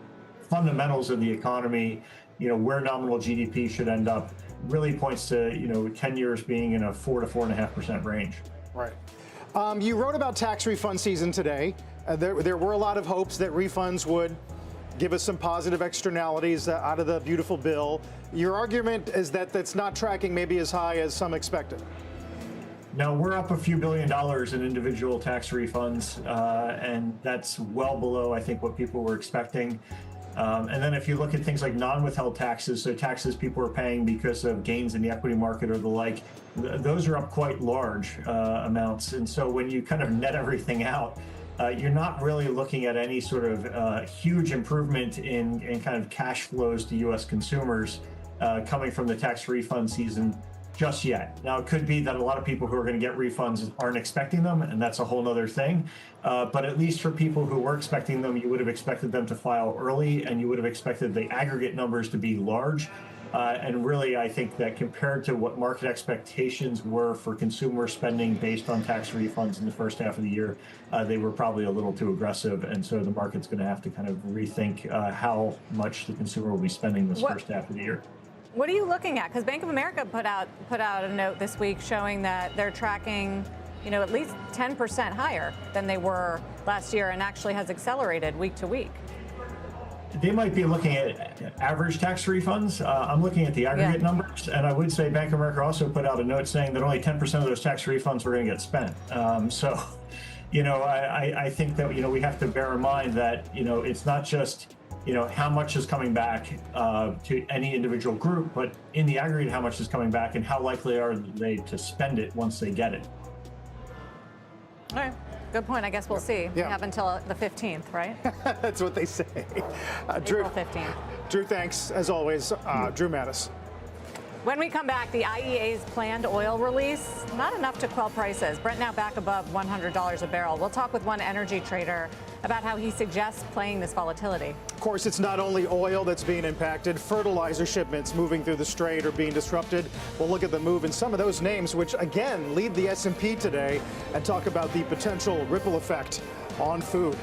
fundamentals of the economy, where nominal GDP should end up, really points to 10 years being in a 4 to 4.5% range. Right. You wrote about tax refund season today. There were a lot of hopes that refunds would give us some positive externalities out of the beautiful bill. Your argument is that that's not tracking maybe as high as some expected. No, we're up a few $1 billion in individual tax refunds, and that's well below, I think, what people were expecting. And then if you look at things like non-withheld taxes, so taxes people are paying because of gains in the equity market or the like, those are up quite large amounts. And so when you kind of net everything out, you're not really looking at any sort of huge improvement in kind of cash flows to U.S. consumers coming from the tax refund season just yet. Now, it could be that a lot of people who are going to get refunds aren't expecting them, and that's a whole other thing. But at least for people who were expecting them, you would have expected them to file early, and you would have expected the aggregate numbers to be large. And really, I think that compared to what market expectations were for consumer spending based on tax refunds in the first half of the year, they were probably a little too aggressive. And so the market's going to have to kind of rethink how much the consumer will be spending this first half of the year. What are you looking at? Because Bank of America put out a note this week showing that they're tracking, at least 10% higher than they were last year, and actually has accelerated week to week. They might be looking at average tax refunds. I'm looking at the aggregate numbers, and I would say Bank of America also put out a note saying that only 10% of those tax refunds were going to get spent. So, I think that we have to bear in mind that it's not just how much is coming back to any individual group, but in the aggregate, how much is coming back and how likely are they to spend it once they get it. All right. Good point. I guess we'll see. We have until the 15th, right? That's what they say. Drew, April 15th. Drew, thanks as always. Drew Mattis. When we come back, the IEA's planned oil release, not enough to quell prices. Brent now back above $100 a barrel. We'll talk with one energy trader about how he suggests playing this volatility. Of course, it's not only oil that's being impacted. Fertilizer shipments moving through the strait are being disrupted. We'll look at the move in some of those names, which again lead the S&P today, and talk about the potential ripple effect on food.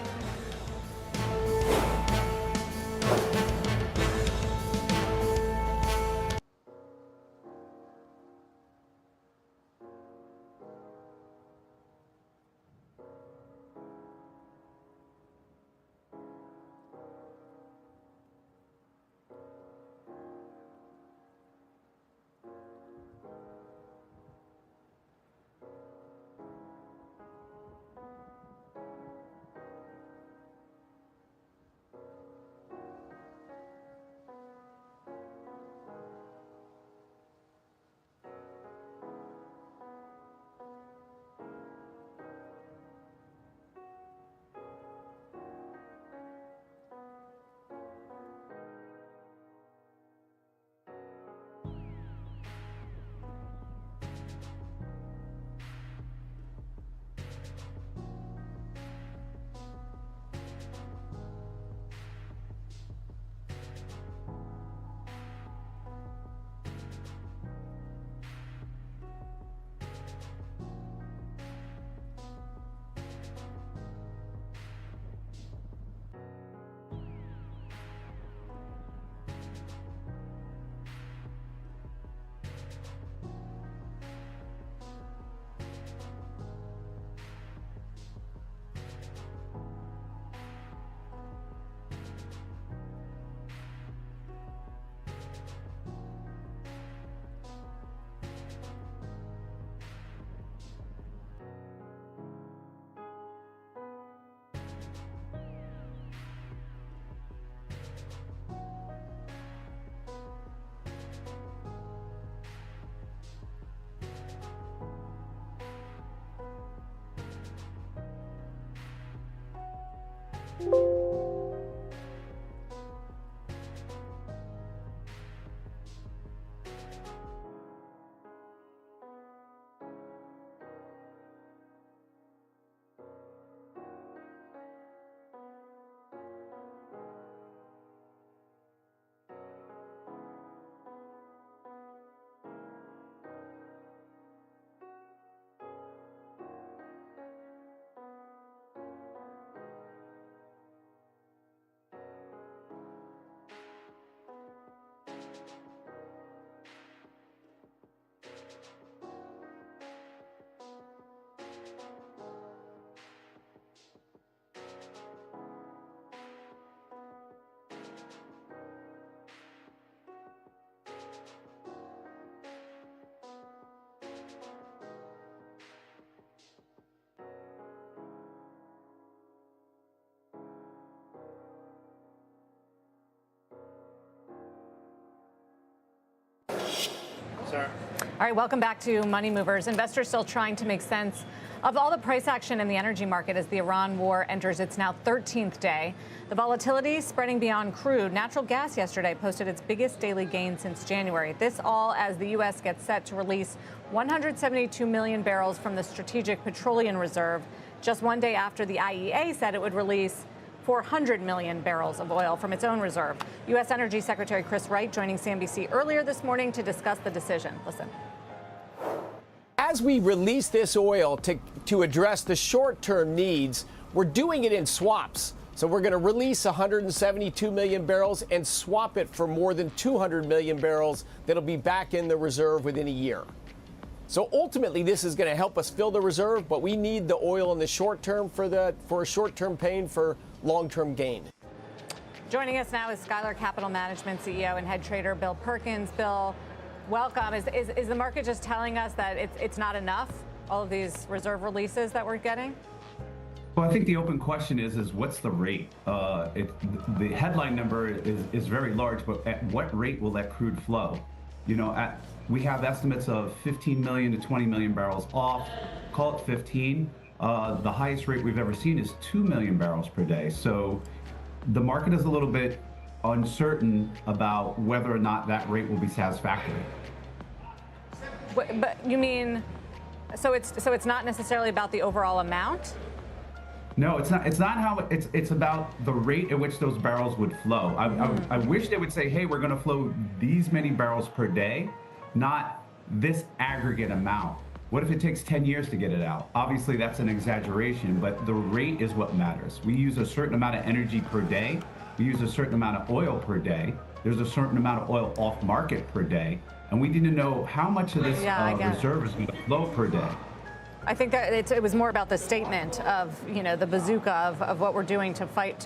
All right, welcome back to Money Movers. Investors still trying to make sense of all the price action in the energy market as the Iran war enters its now 13th day. The volatility spreading beyond crude. Natural gas yesterday posted its biggest daily gain since January. This all as the U.S. gets set to release 172 million barrels from the Strategic Petroleum Reserve, just one day after the IEA said it would release 400 million barrels of oil from its own reserve. U.S. Energy Secretary Chris Wright joining CNBC earlier this morning to discuss the decision. Listen. As we release this oil to address the short-term needs, we're doing it in swaps. So we're going to release 172 million barrels and swap it for more than 200 million barrels that'll be back in the reserve within a year. So ultimately, this is going to help us fill the reserve, but we need the oil in the short term for a short-term pain for long-term gain. Joining us now is Skylar Capital Management CEO and head trader Bill Perkins. Bill, welcome. Is the market just telling us that it's not enough, all of these reserve releases that we're getting? Well, I think the open question is what's the rate? The headline number is very large, but at what rate will that crude flow? You know, we have estimates of 15 million to 20 million barrels off. Call it 15. The highest rate we've ever seen is 2 million barrels per day. So the market is a little bit uncertain about whether or not that rate will be satisfactory. But you mean, so it's not necessarily about the overall amount? No, it's not. It's not how it's about the rate at which those barrels would flow. I wish they would say, hey, we're going to flow these many barrels per day, not this aggregate amount. What if it takes 10 years to get it out? Obviously, that's an exaggeration, but the rate is what matters. We use a certain amount of energy per day. We use a certain amount of oil per day. There's a certain amount of oil off market per day. And we need to know how much of this reserve is going to flow per day. I think that it was more about the statement of, you know, the bazooka of what we're doing to fight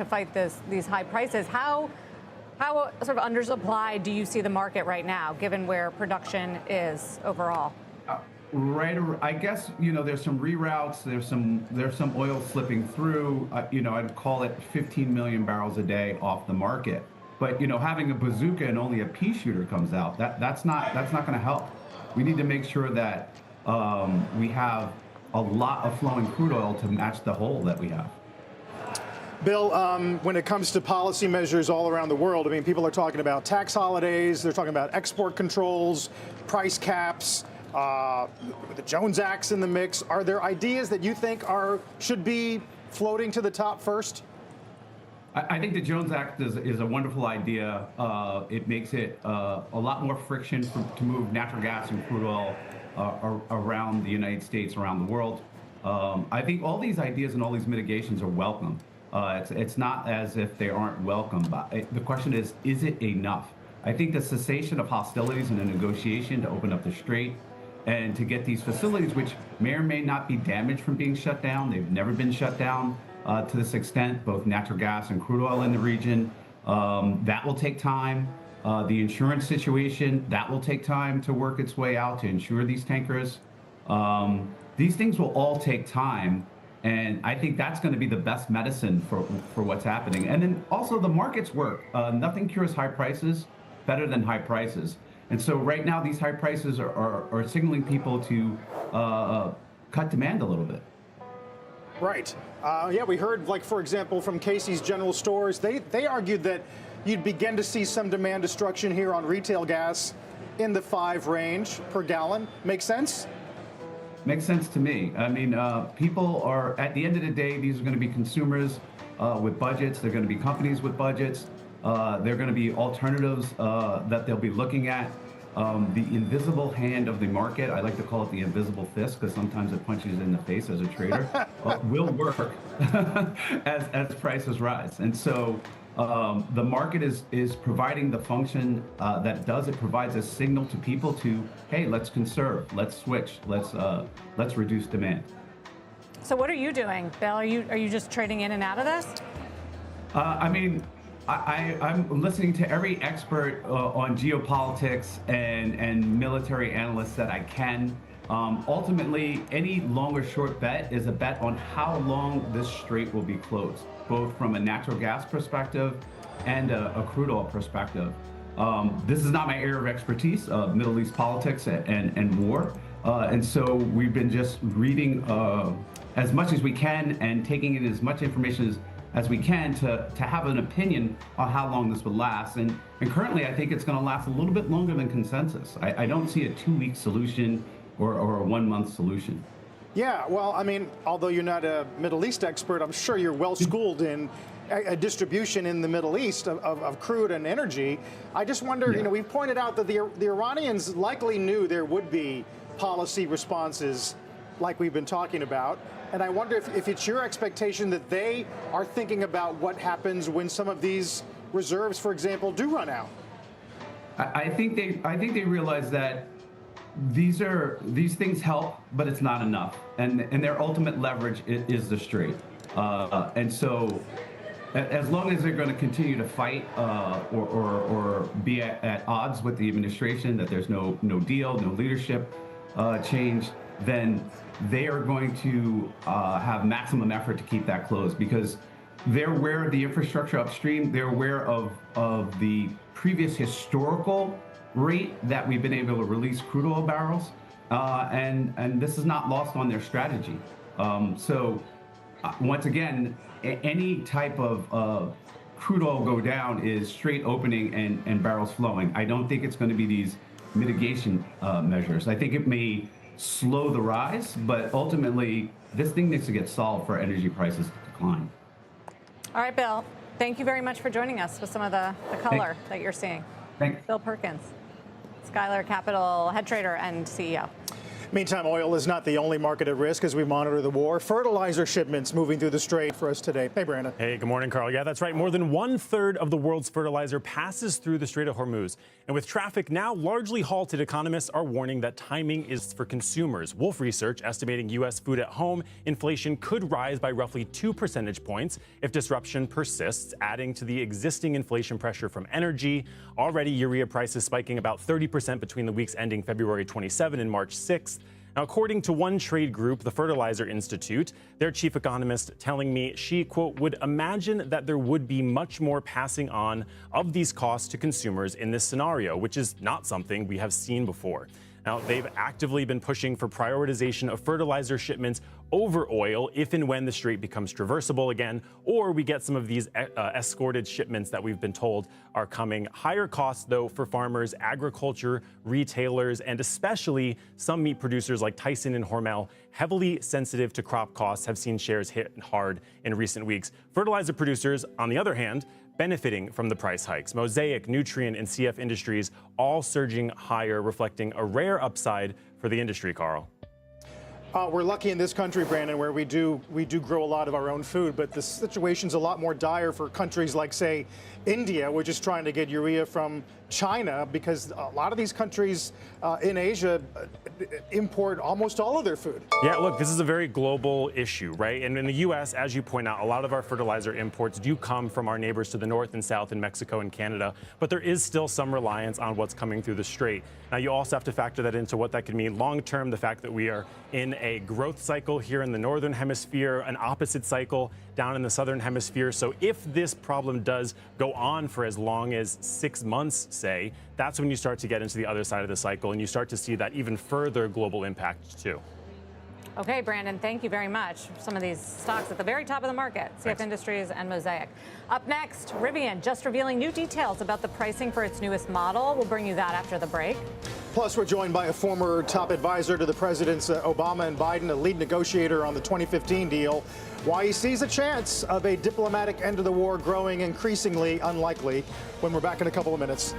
these high prices. How sort of undersupplied do you see the market right now, given where production is overall? Right, I guess, you know, there's some reroutes, there's some oil slipping through. You know, I'd call it 15 million barrels a day off the market. But, you know, having a bazooka and only a pea shooter comes out, that's not going to help. We need to make sure that we have a lot of flowing crude oil to match the hole that we have. Bill, when it comes to policy measures all around the world, I mean, people are talking about tax holidays, they're talking about export controls, price caps, the Jones Act's in the mix. Are there ideas that you think should be floating to the top first? I think the Jones Act is a wonderful idea. It makes it a lot more friction to move natural gas and crude oil around the United States, around the world. I think all these ideas and all these mitigations are welcome. It's not as if they aren't welcome, but the question is it enough? I think the cessation of hostilities and a negotiation to open up the strait and to get these facilities, which may or may not be damaged from being shut down, they've never been shut down to this extent, both natural gas and crude oil in the region, that will take time. The insurance situation, that will take time to work its way out to insure these tankers. These things will all take time, and I think that's going to be the best medicine for what's happening. And then also the markets work. Nothing cures high prices better than high prices. And so right now these high prices are signaling people to cut demand a little bit. Right. Yeah, we heard, like, for example, from Casey's General Stores, they argued that you'd begin to see some demand destruction here on retail gas in the 5 range per gallon. Make sense? Makes sense to me. I mean, people are, at the end of the day, these are going to be consumers with budgets. They're going to be companies with budgets. They're going to be alternatives that they'll be looking at. The invisible hand of the market, I like to call it the invisible fist because sometimes it punches you in the face as a trader, will work as prices rise. And so the market is providing the function that it does. It provides a signal to people to, hey, let's conserve, let's switch, let's reduce demand. So what are you doing, Bill? Are you just trading in and out of this? I mean, I'm listening to every expert on geopolitics and military analysts that I can. Ultimately, any long or short bet is a bet on how long this strait will be closed, both from a natural gas perspective and a crude oil perspective. This is not my area of expertise, Middle East politics and war. And so we've been just reading as much as we can and taking in as much information as we can to have an opinion on how long this would last. And currently, I think it's going to last a little bit longer than consensus. I don't see a 2-week solution or a 1-month solution. Yeah, well, I mean, although you're not a Middle East expert, I'm sure you're well schooled in a distribution in the Middle East of crude and energy. I just wonder, you know, we've pointed out that the Iranians likely knew there would be policy responses like we've been talking about. And I wonder if it's your expectation that they are thinking about what happens when some of these reserves, for example, do run out. I think they realize that these things help, but it's not enough, and their ultimate leverage is the Strait. And so, as long as they're going to continue to fight or be at odds with the administration, that there's no deal, no leadership change, then they are going to have maximum effort to keep that closed, because they're aware of the infrastructure upstream. They're aware of the previous historical rate that we've been able to release crude oil barrels, and this is not lost on their strategy. So once again, any type of crude oil go down is straight opening and barrels flowing. I don't think it's going to be these mitigation measures. I think it may slow the rise, but ultimately this thing needs to get solved for energy prices to decline. All right, Bill, thank you very much for joining us with some of the color that you're seeing. Thanks. Bill Perkins, Skylar Capital head trader and CEO. Meantime, oil is not the only market at risk as we monitor the war. Fertilizer shipments moving through the Strait for us today. Hey, Brandon. Hey, good morning, Carl. Yeah, that's right. More than 1/3 of the world's fertilizer passes through the Strait of Hormuz. And with traffic now largely halted, economists are warning that timing is for consumers. Wolf Research estimating U.S. food at home inflation could rise by roughly 2 percentage points if disruption persists, adding to the existing inflation pressure from energy. Already, urea prices spiking about 30% between the weeks ending February 27 and March 6th. Now, according to one trade group, the Fertilizer Institute, their chief economist telling me she, quote, would imagine that there would be much more passing on of these costs to consumers in this scenario, which is not something we have seen before. Now, they've actively been pushing for prioritization of fertilizer shipments over oil if and when the Strait becomes traversable again, or we get some of these escorted shipments that we've been told are coming. Higher costs, though, for farmers, agriculture, retailers, and especially some meat producers like Tyson and Hormel, heavily sensitive to crop costs, have seen shares hit hard in recent weeks. Fertilizer producers, on the other hand, benefiting from the price hikes. Mosaic, Nutrien, and CF Industries all surging higher, reflecting a rare upside for the industry, Carl. We're lucky in this country, Brandon, where we do grow a lot of our own food, but the situation's a lot more dire for countries like, say, India, which is trying to get urea from China, because a lot of these countries in Asia import almost all of their food. Yeah, look, this is a very global issue, right? And in the U.S., as you point out, a lot of our fertilizer imports do come from our neighbors to the north and south in Mexico and Canada, but there is still some reliance on what's coming through the Strait. Now, you also have to factor that into what that could mean long-term, the fact that we are in a growth cycle here in the northern hemisphere, an opposite cycle down in the southern hemisphere. So if this problem does go on for as long as 6 months, say, that's when you start to get into the other side of the cycle and you start to see that even further global impact too. Okay, Brandon, thank you very much. Some of these stocks at the very top of the market, CF Industries and Mosaic. Up next, Rivian just revealing new details about the pricing for its newest model. We'll bring you that after the break. Plus, we're joined by a former top advisor to the presidents Obama and Biden, a lead negotiator on the 2015 deal. Why he sees a chance of a diplomatic end to the war growing increasingly unlikely, when we're back in a couple of minutes.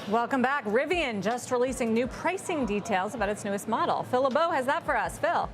Welcome back. Rivian just releasing new pricing details about its newest model. Phil LeBeau has that for us. Phil.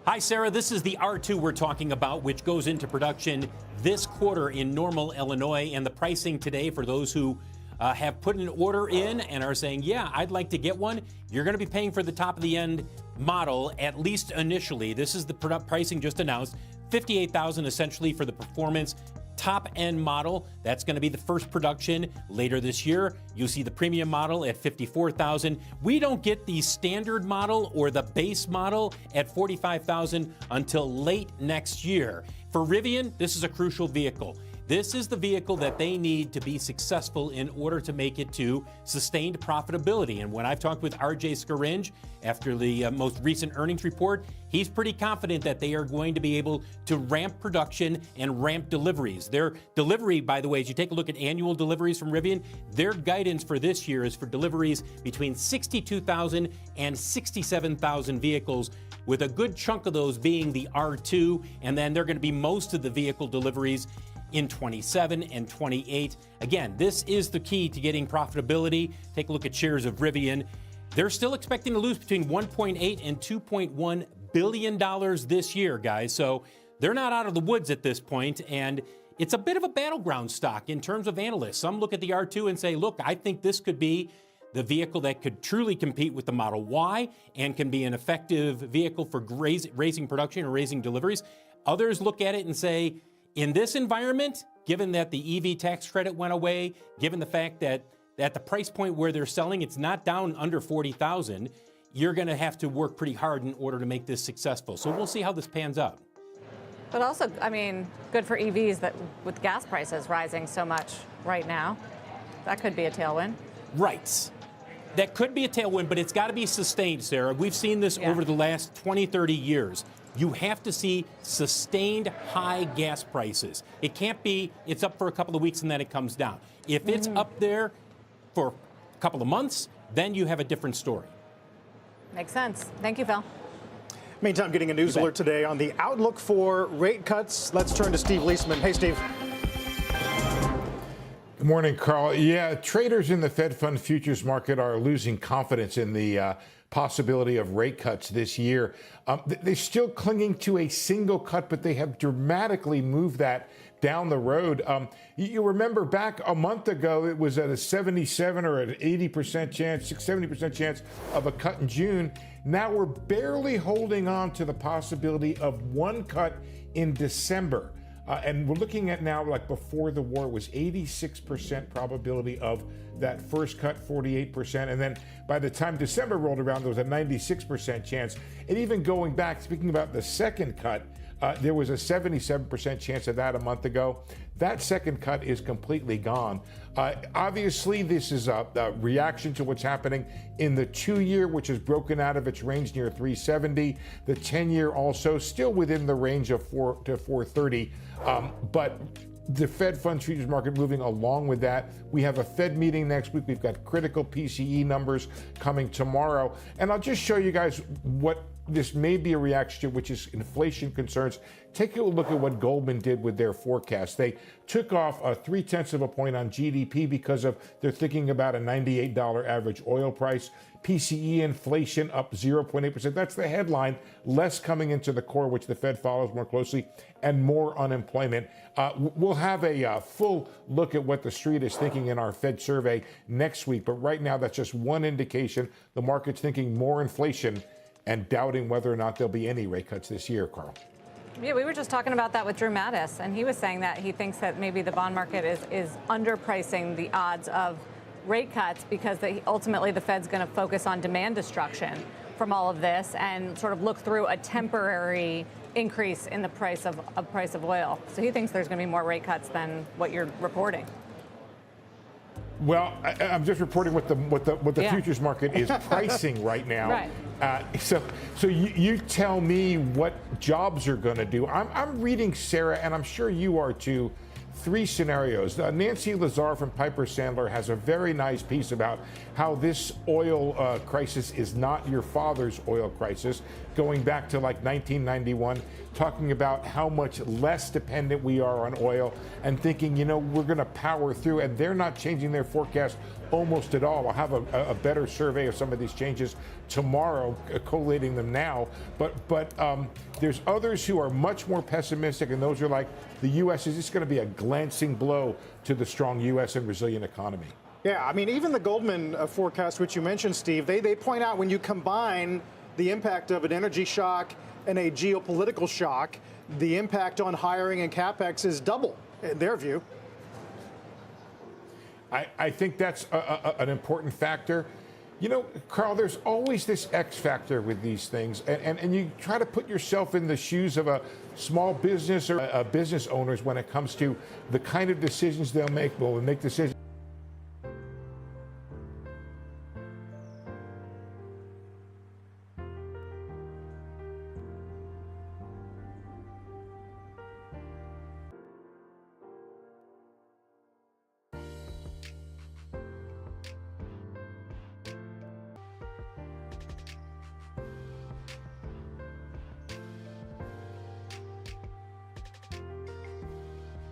Hi, Sarah. This is the R2 we're talking about, which goes into production this quarter in Normal, Illinois. And the pricing today for those who have put an order in and are saying, yeah, I'd like to get one, you're going to be paying for the top of the end model, at least initially. This is the pricing just announced, $58,000 essentially for the performance top end model. That's going to be the first production later this year. You see the premium model at $54,000. We don't get the standard model or the base model at $45,000 until late next year. For Rivian, this is a crucial vehicle. This is the vehicle that they need to be successful in order to make it to sustained profitability. And when I've talked with RJ Scaringe after the most recent earnings report, he's pretty confident that they are going to be able to ramp production and ramp deliveries. Their delivery, by the way, as you take a look at annual deliveries from Rivian, their guidance for this year is for deliveries between 62,000 and 67,000 vehicles, with a good chunk of those being the R2, and then they're going to be most of the vehicle deliveries in 27 and 28. Again, this is the key to getting profitability. Take a look at shares of Rivian. They're still expecting to lose between $1.8 and $2.1 billion this year, guys. So they're not out of the woods at this point, and it's a bit of a battleground stock in terms of analysts. Some look at the R2 and say, look, I think this could be the vehicle that could truly compete with the Model Y and can be an effective vehicle for raising production or raising deliveries. Others look at it and say, in this environment, given that the EV tax credit went away, given the fact that at the price point where they're selling, it's not down under $40,000, you're going to have to work pretty hard in order to make this successful. So we'll see how this pans out. But also, I mean, good for EVs that with gas prices rising so much right now, that could be a tailwind. Right. That could be a tailwind, but it's got to be sustained, Sarah. We've seen this over the last 20, 30 years. You have to see sustained high gas prices. It can't be, it's up for a couple of weeks and then it comes down. If it's up there for a couple of months, then you have a different story. Makes sense. Thank you, Phil. Meantime, getting a news alert today on the outlook for rate cuts. Let's turn to Steve Leisman. Hey, Steve. Good morning, Carl. Yeah, traders in the Fed fund futures market are losing confidence in the possibility of rate cuts this year. They're still clinging to a single cut, but they have dramatically moved that down the road. You remember back a month ago, it was at a 77 or an 80% chance, 70% chance of a cut in June. Now we're barely holding on to the possibility of one cut in December. And we're looking at now, like before the war, it was 86% probability of that first cut, 48%. And then by the time December rolled around, there was a 96% chance. And even going back, speaking about the second cut, there was a 77% chance of that a month ago. That second cut is completely gone. Obviously, this is a reaction to what's happening in the 2-year, which is broken out of its range near 370. The 10-year also still within the range of 4 to 430. But the Fed funds futures market moving along with that. We have a Fed meeting next week. We've got critical PCE numbers coming tomorrow. And I'll just show you guys what this may be a reaction to, which is inflation concerns. Take a look at what Goldman did with their forecast. They took off 0.3 of a point on GDP because of they're thinking about a $98 average oil price. PCE inflation up 0.8%. That's the headline. Less coming into the core, which the Fed follows more closely, and more unemployment. We'll have a full look at what the street is thinking in our Fed survey next week. But right now, that's just one indication. The market's thinking more inflation and doubting whether or not there'll be any rate cuts this year, Carl. Yeah, we were just talking about that with Drew Mattis, and he was saying that he thinks that maybe the bond market is underpricing the odds of rate cuts because ultimately the Fed's going to focus on demand destruction from all of this and sort of look through a temporary increase in the price of oil. So he thinks there's going to be more rate cuts than what you're reporting. Well, I'm just reporting what the futures market is pricing right now. Right. So you tell me what jobs are going to do. I'm reading, Sarah, and I'm sure you are too, three scenarios. Nancy Lazar from Piper Sandler has a very nice piece about how this oil crisis is not your father's oil crisis, going back to like 1991, talking about how much less dependent we are on oil and thinking, you know, we're going to power through. And they're not changing their forecast almost at all. I'll have a better survey of some of these changes tomorrow, collating them now. But there's others who are much more pessimistic, and those are like, the U.S. is just going to be a glancing blow to the strong U.S. and resilient economy. Yeah, I mean, even the Goldman forecast, which you mentioned, Steve, they point out when you combine the impact of an energy shock and a geopolitical shock, the impact on hiring and capex is double, in their view. I think that's an important factor. You know, Carl, there's always this X factor with these things, and you try to put yourself in the shoes of a small business or business owners when it comes to the kind of decisions they'll make. Well, they make decisions